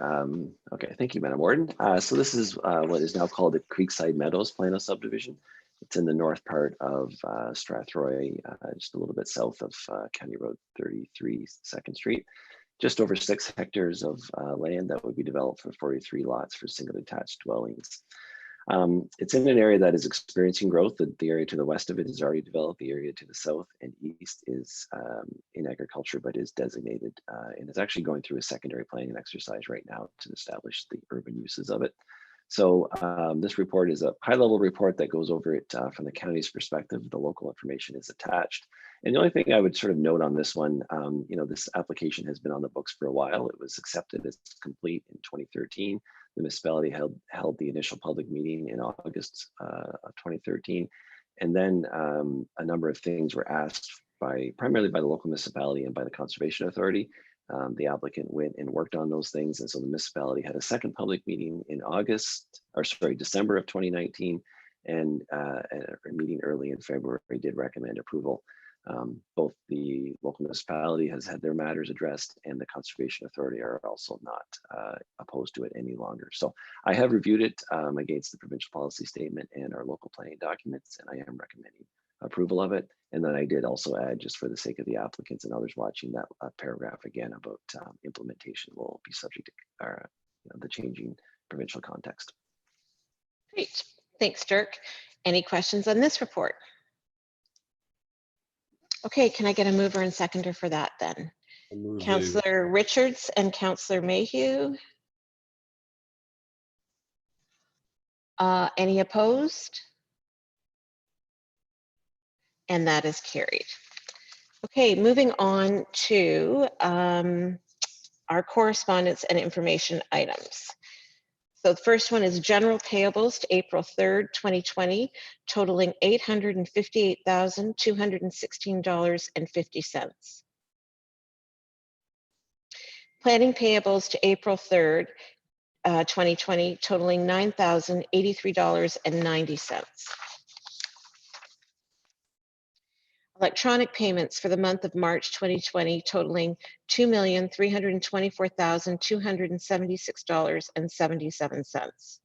Okay, thank you, Madam Warden. So this is what is now called the Creekside Meadows plan of subdivision. It's in the north part of Strathroy, just a little bit south of County Road 33, 2nd Street. Just over 6 hectares of land that would be developed for 43 lots for single detached dwellings. It's in an area that is experiencing growth. The area to the west of it is already developed. The area to the south and east is in agriculture, but is designated and is actually going through a secondary planning exercise right now to establish the urban uses of it. So this report is a high-level report that goes over it from the county's perspective. The local information is attached. And the only thing I would sort of note on this one, this application has been on the books for a while. It was accepted as complete in 2013. The municipality held the initial public meeting in August of 2013. And then a number of things were asked primarily by the local municipality and by the Conservation Authority. The applicant went and worked on those things. And so the municipality had a second public meeting in December of 2019, and a meeting early in February did recommend approval. Both the local municipality has had their matters addressed, and the Conservation Authority are also not opposed to it any longer. So I have reviewed it against the provincial policy statement and our local planning documents, and I am recommending approval of it. And then I did also add, just for the sake of the applicants and others watching, that paragraph again about implementation will be subject to the changing provincial context. Great, thanks, Dirk. Any questions on this report? Okay, can I get a mover and seconder for that then? Councillor Richards and Councillor Mayhew. Any opposed? And that is carried. Okay, moving on to our correspondence and information items. So the first one is general payables to April 3rd, 2020, totaling $858,216.50. Planning payables to April 3rd, 2020 totaling $9,083.90. Electronic payments for the month of March 2020 totaling $2,324,276.77.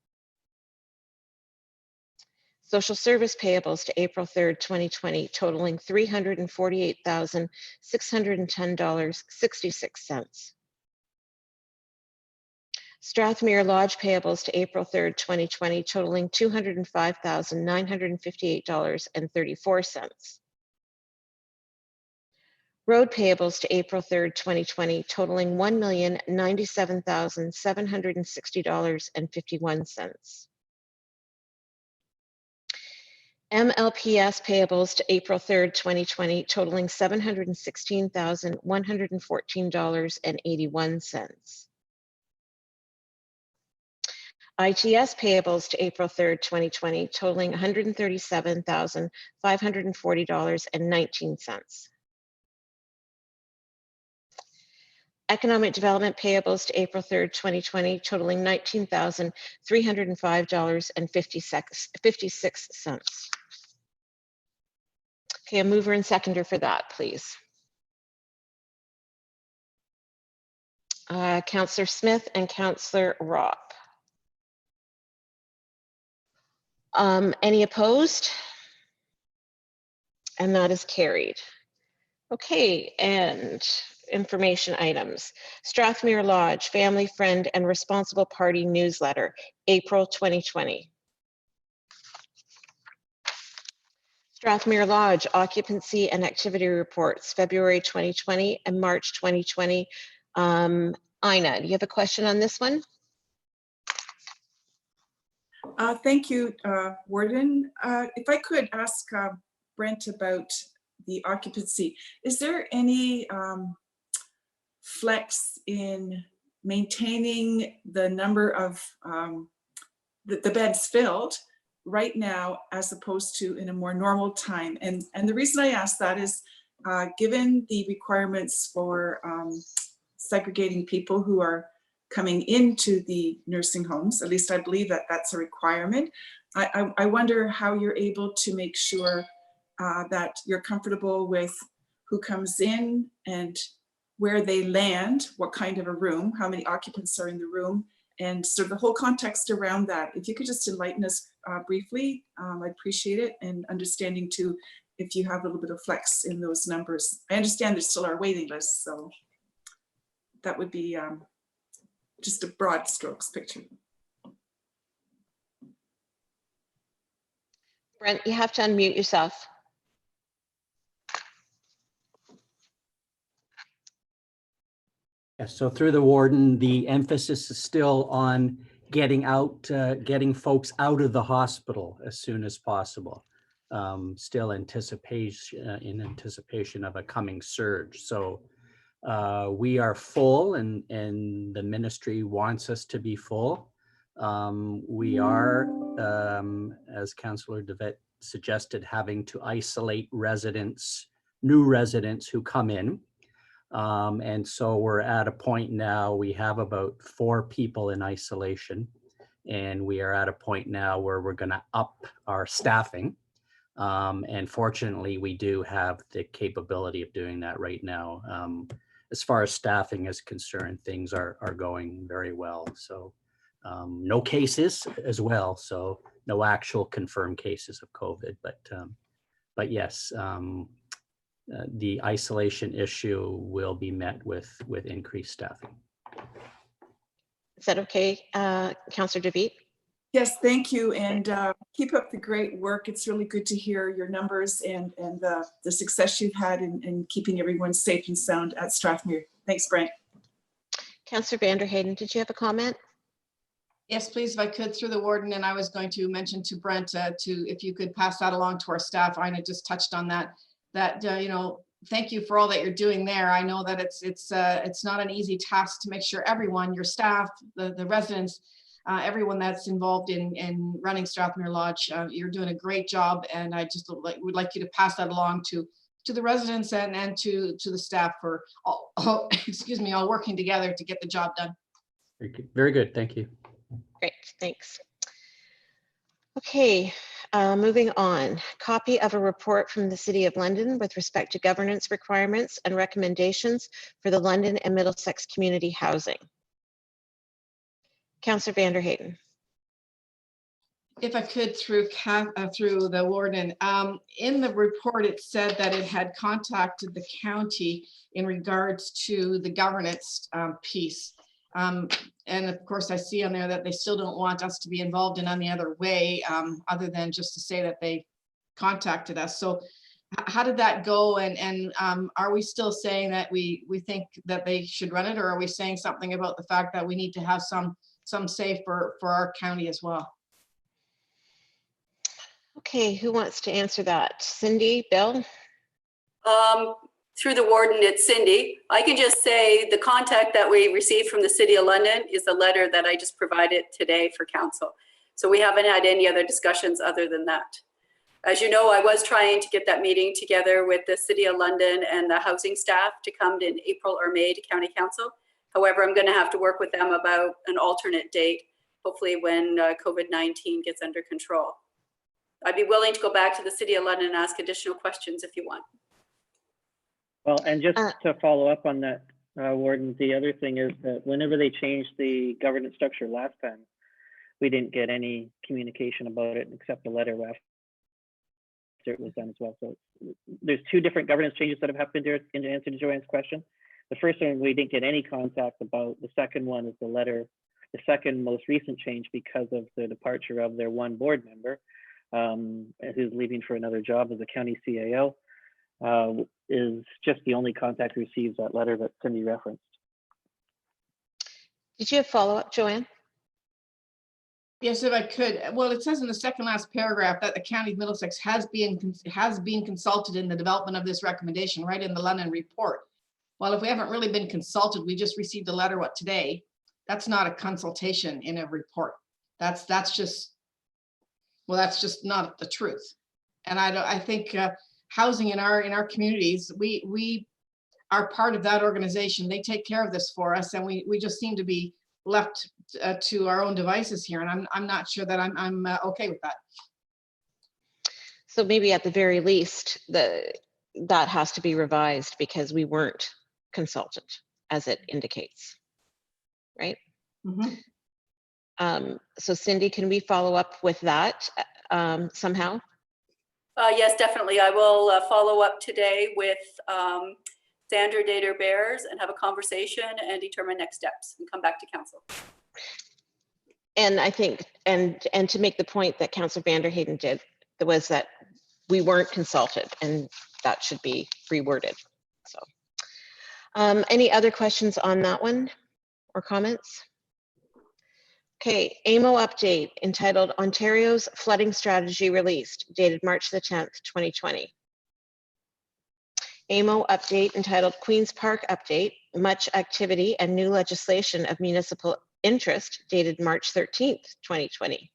Social service payables to April 3rd, 2020 totaling $348,610.66. Strathmere Lodge payables to April 3rd, 2020 totaling $205,958.34. Road payables to April 3rd, 2020 totaling $1,097,760.51. MLPS payables to April 3rd, 2020 totaling $716,114.81. ITS payables to April 3rd, 2020 totaling $137,540.19. Economic development payables to April 3rd, 2020 totaling $19,305.56. Okay, a mover and seconder for that, please. Councillor Smith and Councillor Ropp. Any opposed? And that is carried. Okay, and information items. Strathmere Lodge Family, Friend, and Responsible Party newsletter, April 2020. Strathmere Lodge occupancy and activity reports, February 2020 and March 2020. Ina, do you have a question on this one? Thank you, Warden. If I could ask Brent about the occupancy, is there any flex in maintaining the number of the beds filled right now as opposed to in a more normal time? And the reason I ask that is given the requirements for segregating people who are coming into the nursing homes, at least I believe that that's a requirement. I wonder how you're able to make sure that you're comfortable with who comes in and where they land, what kind of a room, how many occupants are in the room, and sort of the whole context around that. If you could just enlighten us briefly, I'd appreciate it, and understanding too if you have a little bit of flex in those numbers. I understand there still are waiting lists, so that would be just a broad strokes picture. Brent, you have to unmute yourself. Yeah, so through the warden, the emphasis is still on getting folks out of the hospital as soon as possible. Still in anticipation of a coming surge. So we are full, and the ministry wants us to be full. We are, as Councillor DeVette suggested, having to isolate residents, new residents who come in. And so we're at a point now, we have about 4 people in isolation, and we are at a point now where we're going to up our staffing. And fortunately, we do have the capability of doing that right now. As far as staffing is concerned, things are going very well. So no cases as well. So no actual confirmed cases of COVID, but yes, the isolation issue will be met with increased staffing. Is that okay, Councillor DeVette? Yes, thank you, and keep up the great work. It's really good to hear your numbers and the success you've had in keeping everyone safe and sound at Strathmere. Thanks, Brent. Councillor Vanderheyden, did you have a comment? Yes, please, if I could, through the warden. And I was going to mention to Brent if you could pass that along to our staff. Ina just touched on that. You know, thank you for all that you're doing there. I know that it's not an easy task to make sure everyone, your staff, the residents, everyone that's involved in running Strathmere Lodge, you're doing a great job, and I just would like you to pass that along to the residents and to the staff for all excuse me, all working together to get the job done. Very good. Thank you. Great, thanks. Okay, moving on. Copy of a report from the City of London with respect to governance requirements and recommendations for the London and Middlesex community housing. Councillor Vanderheyden. If I could, through the warden, in the report, it said that it had contacted the county in regards to the governance piece. And of course, I see on there that they still don't want us to be involved in any other way other than just to say that they contacted us. So how did that go? And are we still saying that we think that they should run it, or are we saying something about the fact that we need to have some say for our county as well? Okay, who wants to answer that? Cindy, Bill? Through the warden, it's Cindy. I can just say the contact that we received from the City of London is the letter that I just provided today for council. So we haven't had any other discussions other than that. As you know, I was trying to get that meeting together with the City of London and the housing staff to come in April or May to County Council. However, I'm going to have to work with them about an alternate date, hopefully when COVID-19 gets under control. I'd be willing to go back to the City of London and ask additional questions if you want. Well, and just to follow up on that, Warden, the other thing is that whenever they changed the governance structure last time, we didn't get any communication about it except a letter after it was done as well. So there's two different governance changes that have happened there in answer to Joanne's question. The first one we didn't get any contact about. The second one is the letter, the second most recent change because of the departure of their one board member who's leaving for another job as a county CAO. Is just the only contact receives that letter that Cindy referenced. Did you have follow-up, Joanne? Yes, if I could. Well, it says in the second last paragraph that the County of Middlesex has been consulted in the development of this recommendation, right in the London report. Well, if we haven't really been consulted, we just received a letter today. That's not a consultation in a report. That's just not the truth. And I think housing in our communities, we are part of that organization. They take care of this for us, and we just seem to be left to our own devices here. And I'm not sure that I'm okay with that. So maybe at the very least, that has to be revised because we weren't consulted, as it indicates, right? Mm-hmm. So Cindy, can we follow up with that somehow? Yes, definitely. I will follow up today with Sandra Dater Bears and have a conversation and determine next steps and come back to council. And I think, and to make the point that Councillor Vanderheyden did, was that we weren't consulted, and that should be reworded. So, any other questions on that one or comments? Okay, AMO update entitled Ontario's Flooding Strategy Released, dated March the 10th, 2020. AMO update entitled Queen's Park Update, Much Activity and New Legislation of Municipal Interest, dated March 13th, 2020.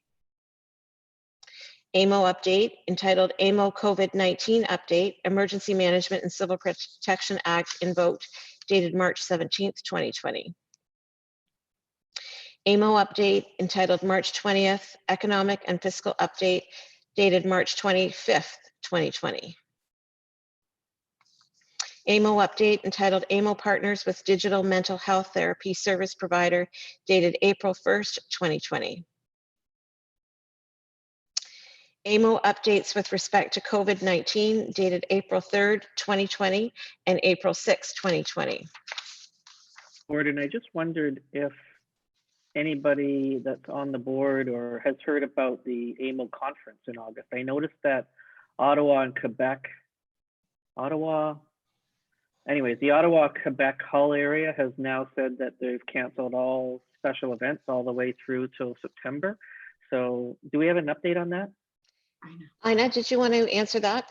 AMO update entitled AMO COVID-19 Update, Emergency Management and Civil Protection Act invoked, dated March 17th, 2020. AMO update entitled March 20th, Economic and Fiscal Update, dated March 25th, 2020. AMO update entitled AMO Partners with Digital Mental Health Therapy Service Provider, dated April 1st, 2020. AMO updates with respect to COVID-19, dated April 3rd, 2020 and April 6th, 2020. Gordon, I just wondered if anybody that's on the board or has heard about the AMO conference in August. I noticed that Ottawa and Quebec, anyways, the Ottawa Quebec Hull area has now said that they've canceled all special events all the way through till September. So do we have an update on that? Ina, did you want to answer that?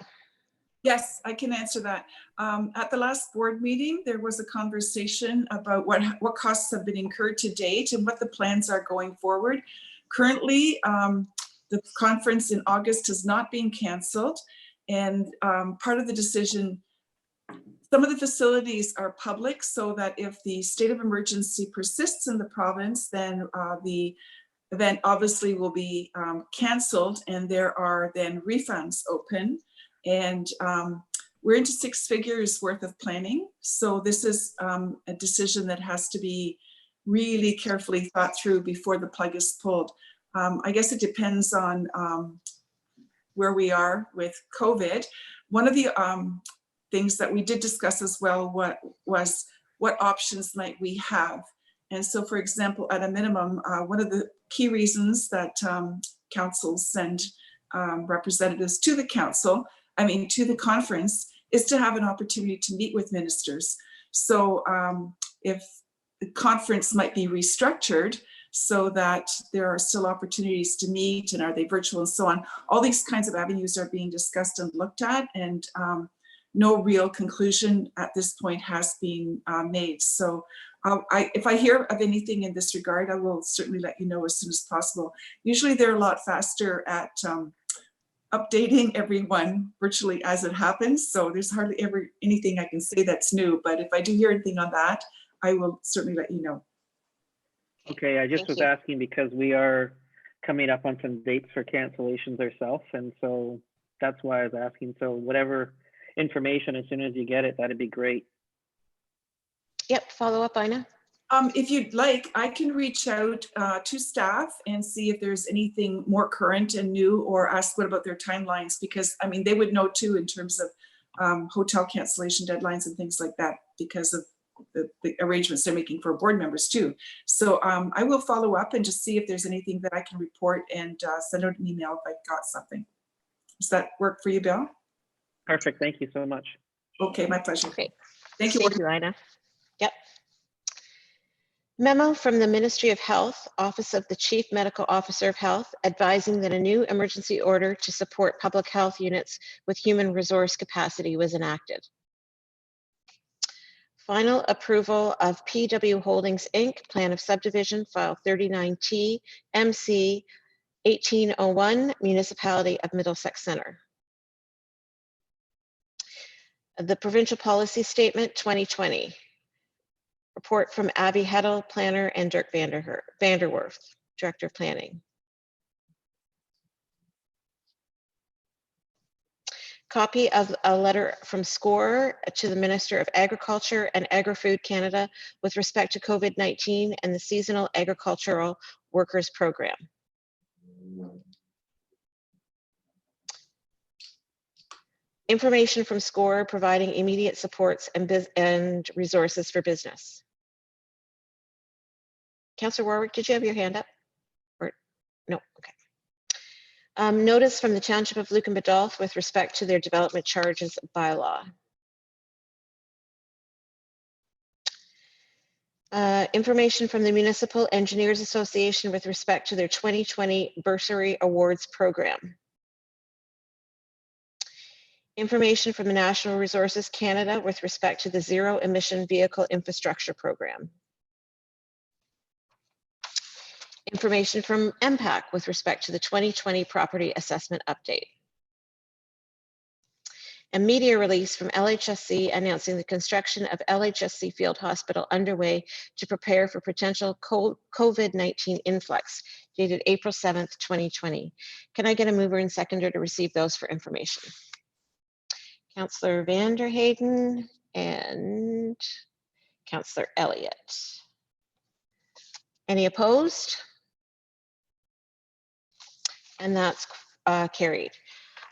Yes, I can answer that. At the last board meeting, there was a conversation about what costs have been incurred to date and what the plans are going forward. Currently, the conference in August has not been canceled, and part of the decision Some of the facilities are public, so that if the state of emergency persists in the province, then the event obviously will be canceled, and there are then refunds open. And we're into 6 figures worth of planning. So this is a decision that has to be really carefully thought through before the plug is pulled. I guess it depends on where we are with COVID. One of the things that we did discuss as well was what options might we have. And so, for example, at a minimum, one of the key reasons that councils send representatives to the to the conference, is to have an opportunity to meet with ministers. So if the conference might be restructured so that there are still opportunities to meet, and are they virtual and so on, all these kinds of avenues are being discussed and looked at, and no real conclusion at this point has been made. So if I hear of anything in this regard, I will certainly let you know as soon as possible. Usually they're a lot faster at updating everyone virtually as it happens. So there's hardly ever anything I can say that's new, but if I do hear anything on that, I will certainly let you know. Okay, I just was asking because we are coming up on some dates for cancellations ourselves, and so that's why I was asking. So whatever information, as soon as you get it, that'd be great. Yep, follow up, Ina. If you'd like, I can reach out to staff and see if there's anything more current and new, or ask what about their timelines, because I mean, they would know too in terms of hotel cancellation deadlines and things like that, because of the arrangements they're making for board members too. So I will follow up and just see if there's anything that I can report, and send out an email if I've got something. Does that work for you, Bill? Perfect, thank you so much. Okay, my pleasure. Great. Thank you. Thank you, Ina. Yep. Memo from the Ministry of Health, Office of the Chief Medical Officer of Health, advising that a new emergency order to support public health units with human resource capacity was enacted. Final approval of PW Holdings Inc. Plan of Subdivision, File 39T, MC 1801, Municipality of Middlesex Centre. The Provincial Policy Statement 2020. Report from Abby Heddle, Planner, and Dirk Vanderwerf, Director of Planning. Copy of a letter from SCORE to the Minister of Agriculture and Agri-Food Canada with respect to COVID-19 and the Seasonal Agricultural Workers Program. Information from SCORE providing immediate supports and resources for business. Councillor Warwick, did you have your hand up? Or no? Okay. Notice from the Township of Lucan-Biddulph with respect to their development charges bylaw. Information from the Municipal Engineers Association with respect to their 2020 Bursary Awards program. Information from the National Resources Canada with respect to the Zero Emission Vehicle Infrastructure Program. Information from MPAC with respect to the 2020 Property Assessment Update. A media release from LHSC announcing the construction of LHSC Field Hospital underway to prepare for potential COVID-19 influx, dated April 7th, 2020. Can I get a mover and seconder to receive those for information? Councillor Vanderheyden and Councillor Elliott. Any opposed? And that's carried.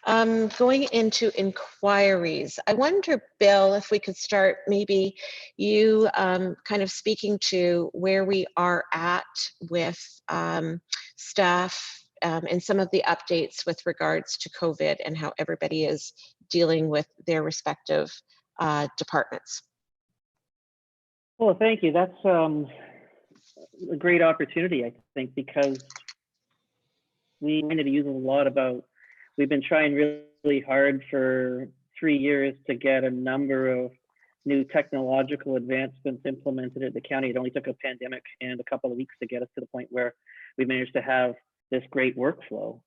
Going into inquiries, I wonder, Bill, if we could start maybe you kind of speaking to where we are at with staff and some of the updates with regards to COVID and how everybody is dealing with their respective departments. Well, thank you. That's a great opportunity, I think, because we wanted to use a lot about, we've been trying really hard for 3 years to get a number of new technological advancements implemented at the county. It only took a pandemic and a couple of weeks to get us to the point where we managed to have this great workflow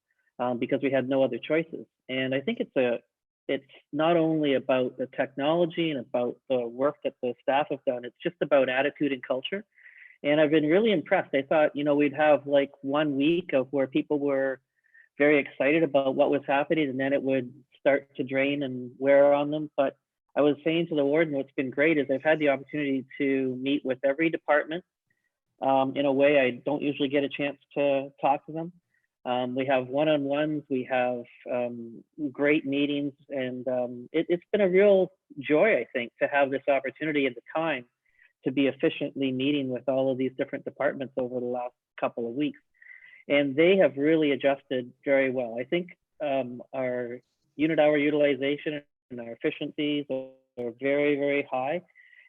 because we had no other choices. And I think it's it's not only about the technology and about the work that the staff have done, it's just about attitude and culture. And I've been really impressed. I thought, you know, we'd have like 1 week of where people were very excited about what was happening, and then it would start to drain and wear on them. But I was saying to the warden, what's been great is I've had the opportunity to meet with every department in a way I don't usually get a chance to talk to them. We have one-on-ones, we have great meetings, and it's been a real joy, I think, to have this opportunity and the time to be efficiently meeting with all of these different departments over the last couple of weeks. And they have really adjusted very well. I think our unit hour utilization and our efficiencies are very, very high.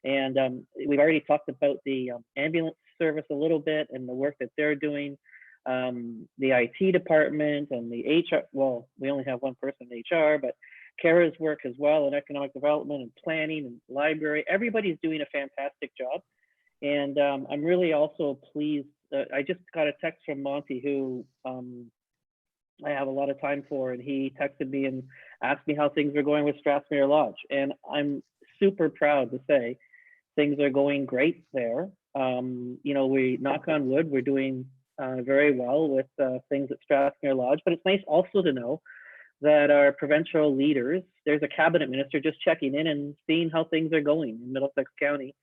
And we've already talked about the ambulance service a little bit and the work that they're doing. The IT department and the HR, well, we only have one person in HR, but Kara's work as well, and economic development and planning and library, everybody's doing a fantastic job. And I'm really also pleased. I just got a text from Monty, who I have a lot of time for, and he texted me and asked me how things are going with Strathmere Lodge. And I'm super proud to say things are going great there. You know, we knock on wood, we're doing very well with things at Strathmere Lodge, but it's nice also to know that our provincial leaders, there's a cabinet minister just checking in and seeing how things are going in Middlesex County.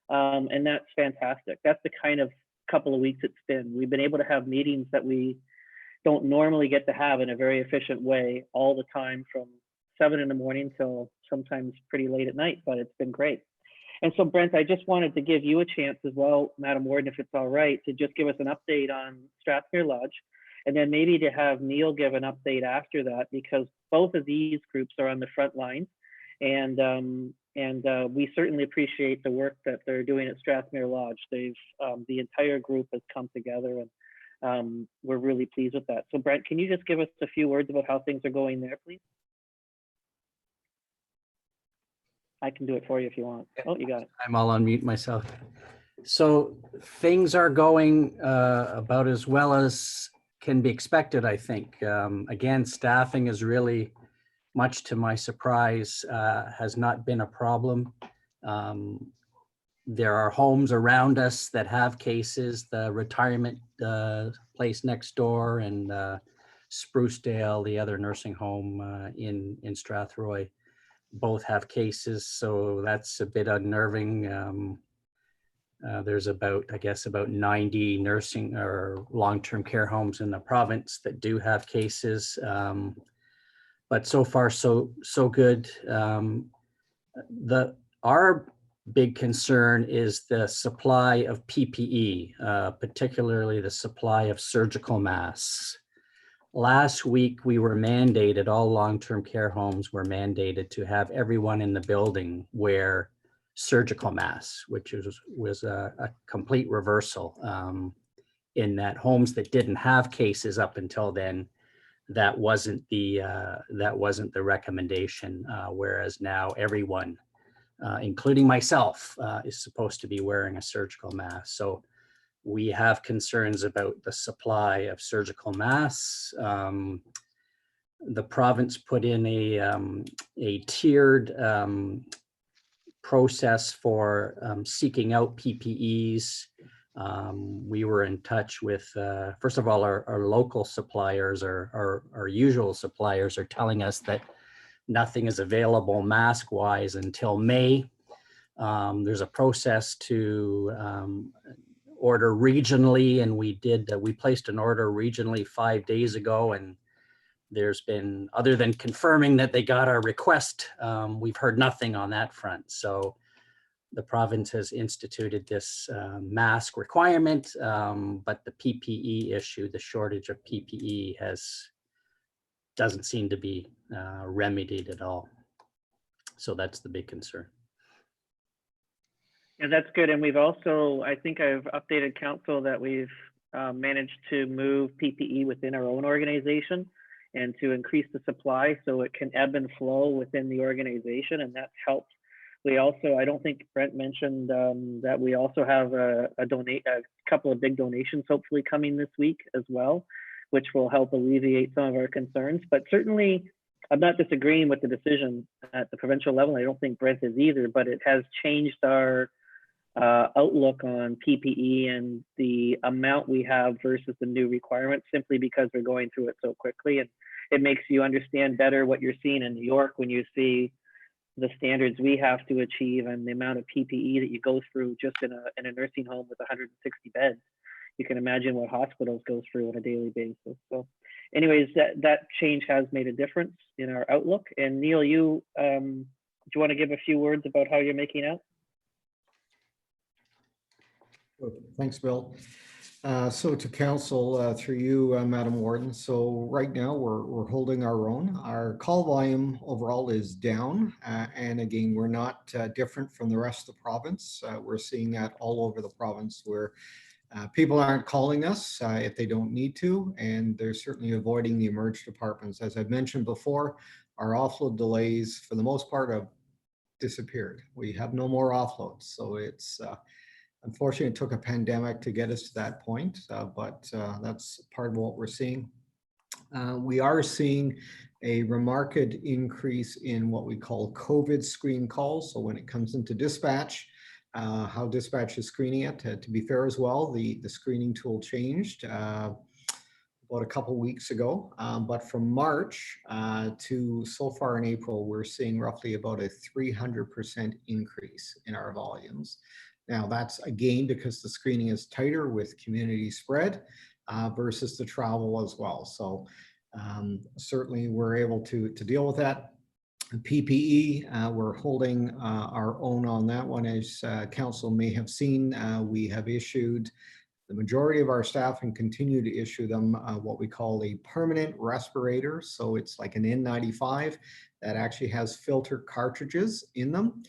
And that's fantastic. That's the kind of couple of weeks it's been. We've been able to have meetings that we don't normally get to have in a very efficient way all the time, from 7 in the morning till sometimes pretty late at night, but it's been great. And so, Brent, I just wanted to give you a chance as well, Madam Warden, if it's all right, to just give us an update on Strathmere Lodge, and then maybe to have Neil give an update after that, because both of these groups are on the front line. And we certainly appreciate the work that they're doing at Strathmere Lodge. They've, the entire group has come together, and we're really pleased with that. So Brent, can you just give us a few words about how things are going there, please? I can do it for you if you want. Oh, you got it. I'm all on mute myself. So things are going about as well as can be expected, I think. Again, staffing is really, much to my surprise, has not been a problem. There are homes around us that have cases. The retirement place next door, and Sprucedale, the other nursing home in Strathroy, both have cases, so that's a bit unnerving. There's about, I guess, about 90 nursing or long-term care homes in the province that do have cases. But so far, so good. Our big concern is the supply of PPE, particularly the supply of surgical masks. Last week, we were mandated, all long-term care homes were mandated to have everyone in the building wear surgical masks, which was a complete reversal in that homes that didn't have cases up until then, that wasn't the recommendation, whereas now everyone, including myself, is supposed to be wearing a surgical mask. So we have concerns about the supply of surgical masks. The province put in a tiered process for seeking out PPEs. We were in touch with, first of all, our local suppliers, our usual suppliers are telling us that nothing is available mask-wise until May. There's a process to order regionally, and we placed an order regionally 5 days ago, and there's been, other than confirming that they got our request, we've heard nothing on that front. So the province has instituted this mask requirement, but the PPE issue, the shortage of PPE, doesn't seem to be remedied at all. So that's the big concern. And that's good. And we've also, I think I've updated council that we've managed to move PPE within our own organization and to increase the supply so it can ebb and flow within the organization, and that's helped. We also, I don't think Brent mentioned that we also have a couple of big donations hopefully coming this week as well, which will help alleviate some of our concerns. But certainly I'm not disagreeing with the decision at the provincial level. I don't think Brent is either, but it has changed our outlook on PPE and the amount we have versus the new requirements, simply because we're going through it so quickly. And it makes you understand better what you're seeing in New York when you see the standards we have to achieve and the amount of PPE that you go through just in a nursing home with 160 beds. You can imagine what hospitals go through on a daily basis. So anyways, that change has made a difference in our outlook. And Neil, do you want to give a few words about how you're making out? Thanks, Bill. So to council, through you, Madam Warden. So right now we're holding our own. Our call volume overall is down. And again, we're not different from the rest of the province. We're seeing that all over the province where people aren't calling us if they don't need to, and they're certainly avoiding the emerge departments. As I've mentioned before, our offload delays for the most part have disappeared. We have no more offloads. So it's unfortunately, it took a pandemic to get us to that point, but that's part of what we're seeing. We are seeing a remarked increase in what we call COVID screen calls. So when it comes into dispatch, how dispatch is screening it. To be fair as well, the screening tool changed about a couple weeks ago. But from March to so far in April, we're seeing roughly about a 300% increase in our volumes. Now that's again because the screening is tighter with community spread versus the travel as well. So certainly we're able to deal with that. PPE, we're holding our own on that one. As council may have seen, we have issued the majority of our staff and continue to issue them what we call a permanent respirator. So it's like an N95 that actually has filter cartridges in them.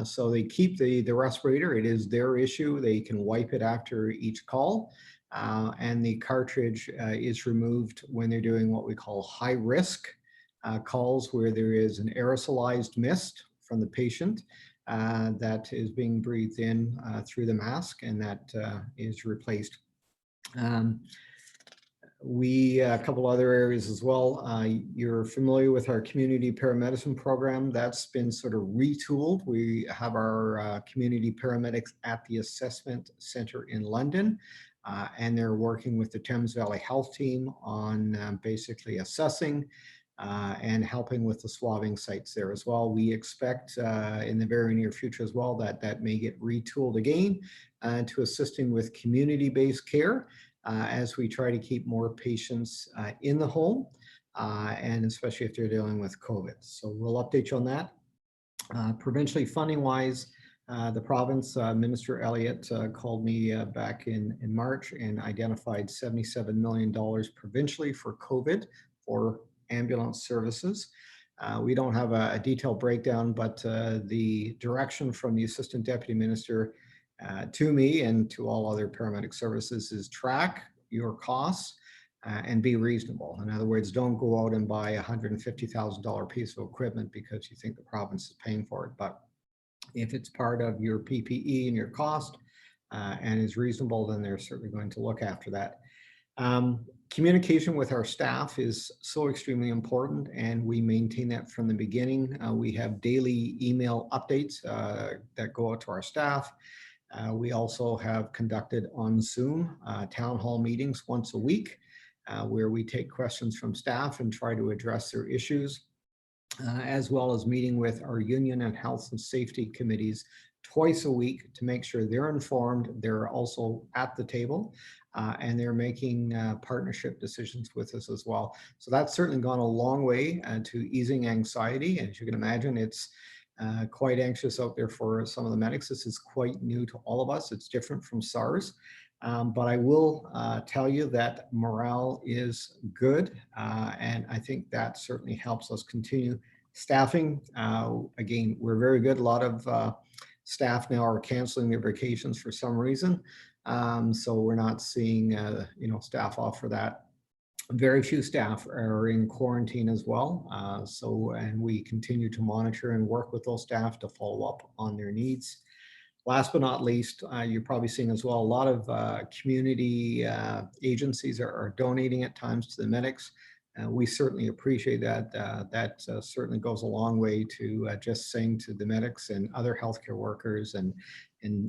So they keep the respirator. It is their issue. They can wipe it after each call. And the cartridge is removed when they're doing what we call high risk calls, where there is an aerosolized mist from the patient that is being breathed in through the mask, and that is replaced. A couple other areas as well. You're familiar with our community paramedicine program. That's been sort of retooled. We have our community paramedics at the assessment center in London, and they're working with the Thames Valley Health team on basically assessing and helping with the swabbing sites there as well. We expect in the very near future as well that may get retooled again to assisting with community-based care as we try to keep more patients in the home, and especially if they're dealing with COVID. So we'll update you on that. Provincially funding-wise, the province, Minister Elliott called me back in March and identified $77 million provincially for COVID for ambulance services. We don't have a detailed breakdown, but the direction from the Assistant Deputy Minister to me and to all other paramedic services is track your costs and be reasonable. In other words, don't go out and buy a $150,000 piece of equipment because you think the province is paying for it. But if it's part of your PPE and your cost and is reasonable, then they're certainly going to look after that. Communication with our staff is so extremely important, and we maintain that from the beginning. We have daily email updates that go out to our staff. We also have conducted on Zoom town hall meetings once a week where we take questions from staff and try to address their issues, as well as meeting with our union and health and safety committees twice a week to make sure they're informed, they're also at the table, and they're making partnership decisions with us as well. So that's certainly gone a long way to easing anxiety. As you can imagine, it's quite anxious out there for some of the medics. This is quite new to all of us. It's different from SARS. But I will tell you that morale is good. And I think that certainly helps us continue staffing. Again, we're very good. A lot of staff now are canceling their vacations for some reason. So we're not seeing staff off for that. Very few staff are in quarantine as well. And we continue to monitor and work with those staff to follow up on their needs. Last but not least, you're probably seeing as well, a lot of community agencies are donating at times to the medics. We certainly appreciate that. That certainly goes a long way to just saying to the medics and other healthcare workers and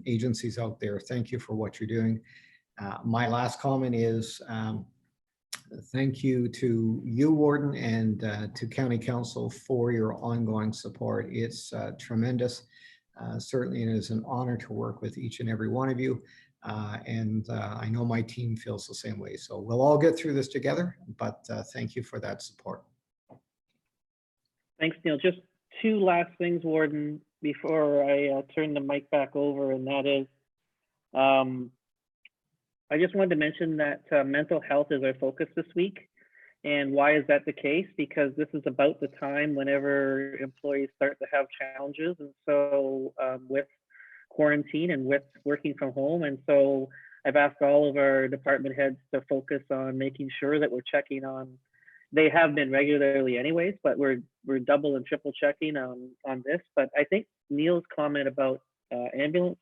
agencies out there, thank you for what you're doing. My last comment is thank you to you, Warden, and to County Council for your ongoing support. It's tremendous. Certainly, it is an honor to work with each and every one of you. I know my team feels the same way. So we'll all get through this together, but thank you for that support. Thanks, Neil. Just two last things, Warden, before I turn the mic back over, and that is, I just wanted to mention that mental health is our focus this week. And why is that the case? Because this is about the time whenever employees start to have challenges. And so with quarantine and with working from home. And so I've asked all of our department heads to focus on making sure that we're checking on, they have been regularly anyways, but we're double and triple checking on this. But I think Neil's comment about ambulance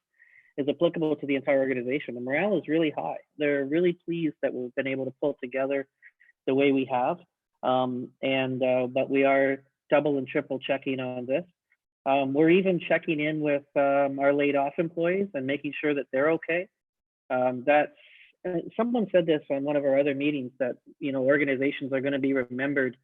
is applicable to the entire organization. The morale is really high. They're really pleased that we've been able to pull together the way we have. But we are double and triple checking on this. We're even checking in with our laid off employees and making sure that they're okay. Someone said this on one of our other meetings that, you know, organizations are going to be remembered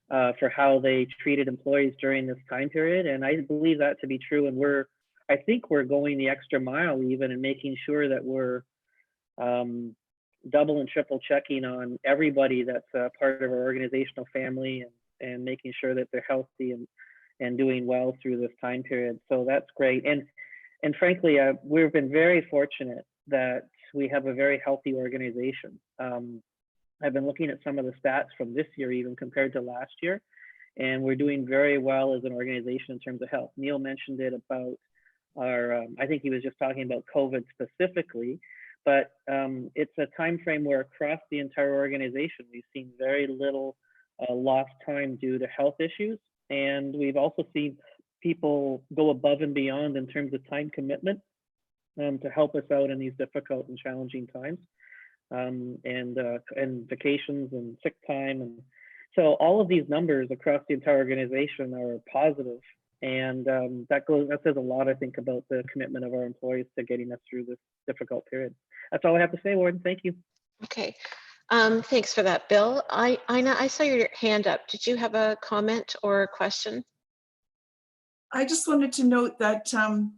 for how they treated employees during this time period. And I believe that to be true. And I think we're going the extra mile even in making sure that we're double and triple checking on everybody that's part of our organizational family and making sure that they're healthy and doing well through this time period. So that's great. And frankly, we've been very fortunate that we have a very healthy organization. I've been looking at some of the stats from this year, even compared to last year, and we're doing very well as an organization in terms of health. Neil mentioned it about our, I think he was just talking about COVID specifically, but it's a time frame where across the entire organization, we've seen very little lost time due to health issues. And we've also seen people go above and beyond in terms of time commitment to help us out in these difficult and challenging times, and vacations and sick time. And so all of these numbers across the entire organization are positive. And that says a lot, I think, about the commitment of our employees to getting us through this difficult period. That's all I have to say, Warden. Thank you. Okay. Thanks for that, Bill. Ina, I saw your hand up. Did you have a comment or a question? I just wanted to note that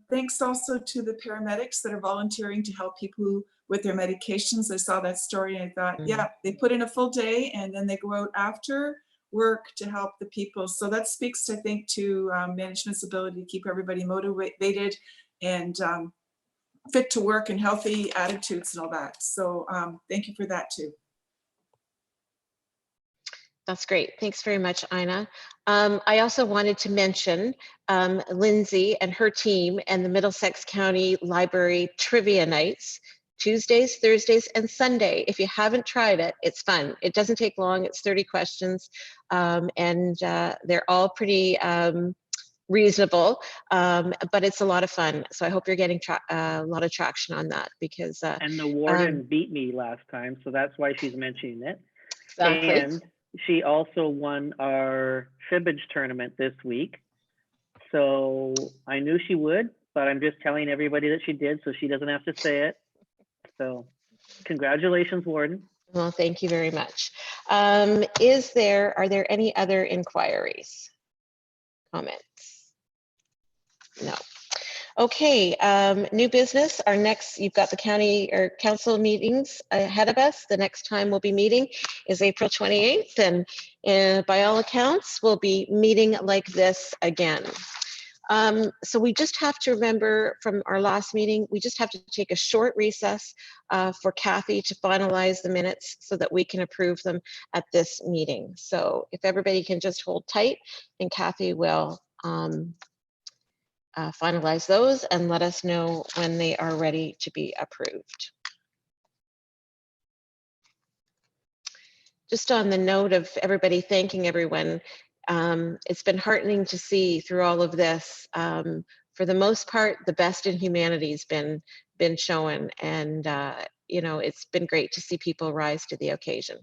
thanks also to the paramedics that are volunteering to help people with their medications. I saw that story and I thought, yeah, they put in a full day and then they go out after work to help the people. So that speaks, I think, to management's ability to keep everybody motivated and fit to work and healthy attitudes and all that. So thank you for that too. That's great. Thanks very much, Ina. I also wanted to mention Lindsay and her team and the Middlesex County Library Trivia Nights, Tuesdays, Thursdays, and Sunday. If you haven't tried it, it's fun. It doesn't take long. It's 30 questions, and they're all pretty reasonable, but it's a lot of fun. So I hope you're getting a lot of traction on that because. And the warden beat me last time, so that's why she's mentioning it. Exactly. And she also won our fibbage tournament this week. So I knew she would, but I'm just telling everybody that she did so she doesn't have to say it. So congratulations, Warden. Well, thank you very much. Are there any other inquiries, comments? No. Okay, new business. Our next, you've got the county or council meetings ahead of us. The next time we'll be meeting is April 28th, and by all accounts, we'll be meeting like this again. So we just have to remember from our last meeting, we just have to take a short recess for Kathy to finalize the minutes so that we can approve them at this meeting. So if everybody can just hold tight, and Kathy will finalize those and let us know when they are ready to be approved. Just on the note of everybody thanking everyone, it's been heartening to see through all of this. For the most part, the best in humanity has been shown, and you know, it's been great to see people rise to the occasion.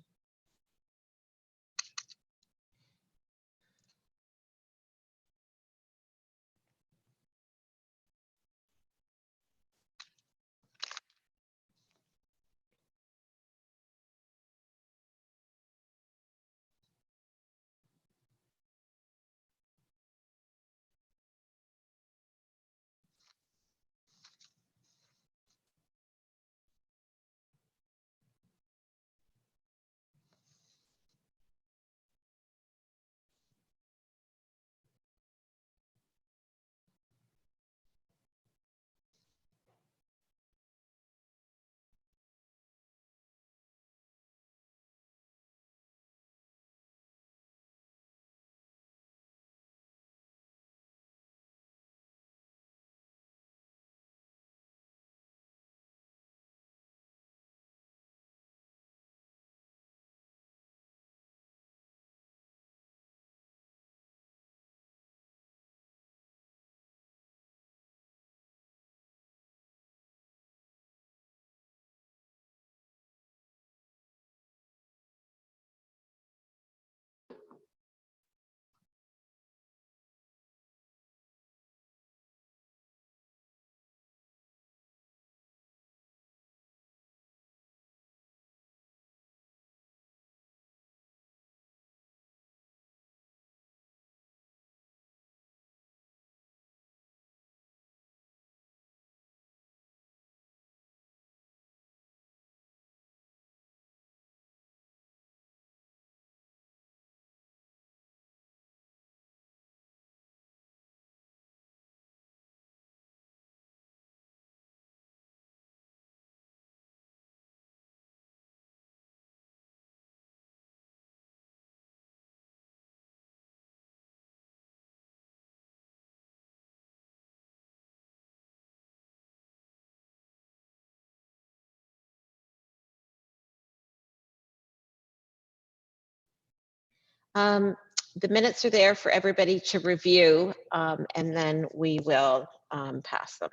The minutes are there for everybody to review, and then we will pass them.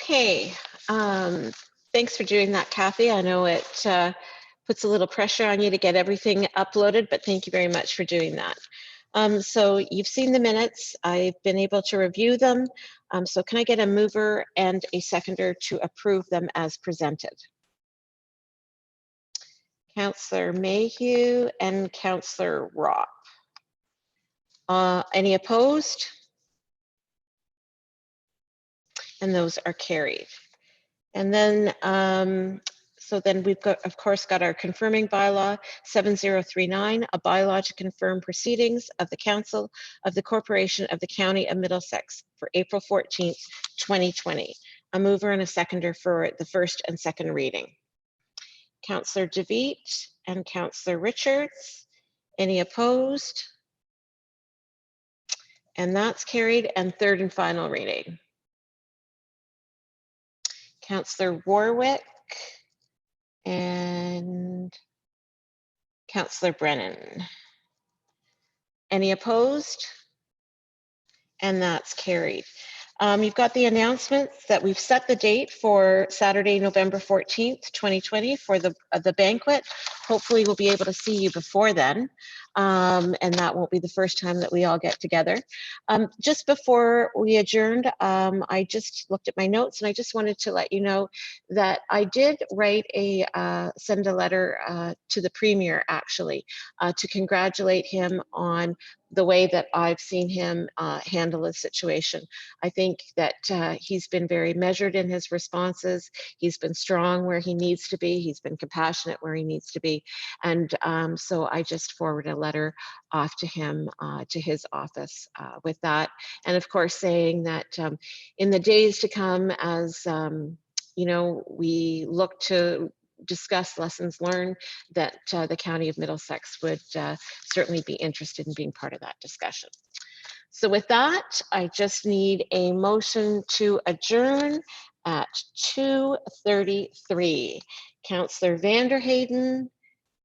Okay, thanks for doing that, Kathy. I know it puts a little pressure on you to get everything uploaded, but thank you very much for doing that. So you've seen the minutes. I've been able to review them. So can I get a mover and a seconder to approve them as presented? Councillor Mayhew and Councillor Ropp. Any opposed? And those are carried. And then, so then we've got, of course, got our confirming bylaw 7039, a bylaw to confirm proceedings of the Council of the Corporation of the County of Middlesex for April 14th, 2020. A mover and a seconder for the first and second reading. Councillor DeVete and Councillor Richards. Any opposed? And that's carried. And third and final reading. Councillor Warwick and Councillor Brennan. Any opposed? And that's carried. You've got the announcements that we've set the date for Saturday, November 14th, 2020 for the banquet. Hopefully we'll be able to see you before then. And that won't be the first time that we all get together. Just before we adjourned, I just looked at my notes and I just wanted to let you know that I did write send a letter to the Premier actually to congratulate him on the way that I've seen him handle the situation. I think that he's been very measured in his responses. He's been strong where he needs to be. He's been compassionate where he needs to be. And so I just forwarded a letter off to him, to his office with that. And of course, saying that in the days to come, as you know, we look to discuss lessons learned, that the County of Middlesex would certainly be interested in being part of that discussion. So with that, I just need a motion to adjourn at 2:33. Councillor Vanderheyden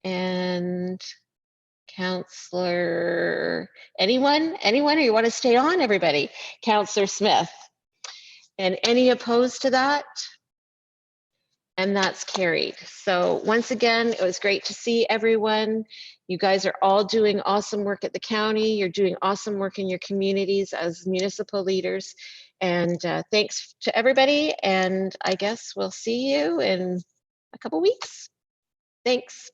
and Councillor, anyone, or you want to stay on, everybody? Councillor Smith. And any opposed to that? And that's carried. So once again, it was great to see everyone. You guys are all doing awesome work at the county. You're doing awesome work in your communities as municipal leaders. And thanks to everybody. And I guess we'll see you in a couple weeks. Thanks.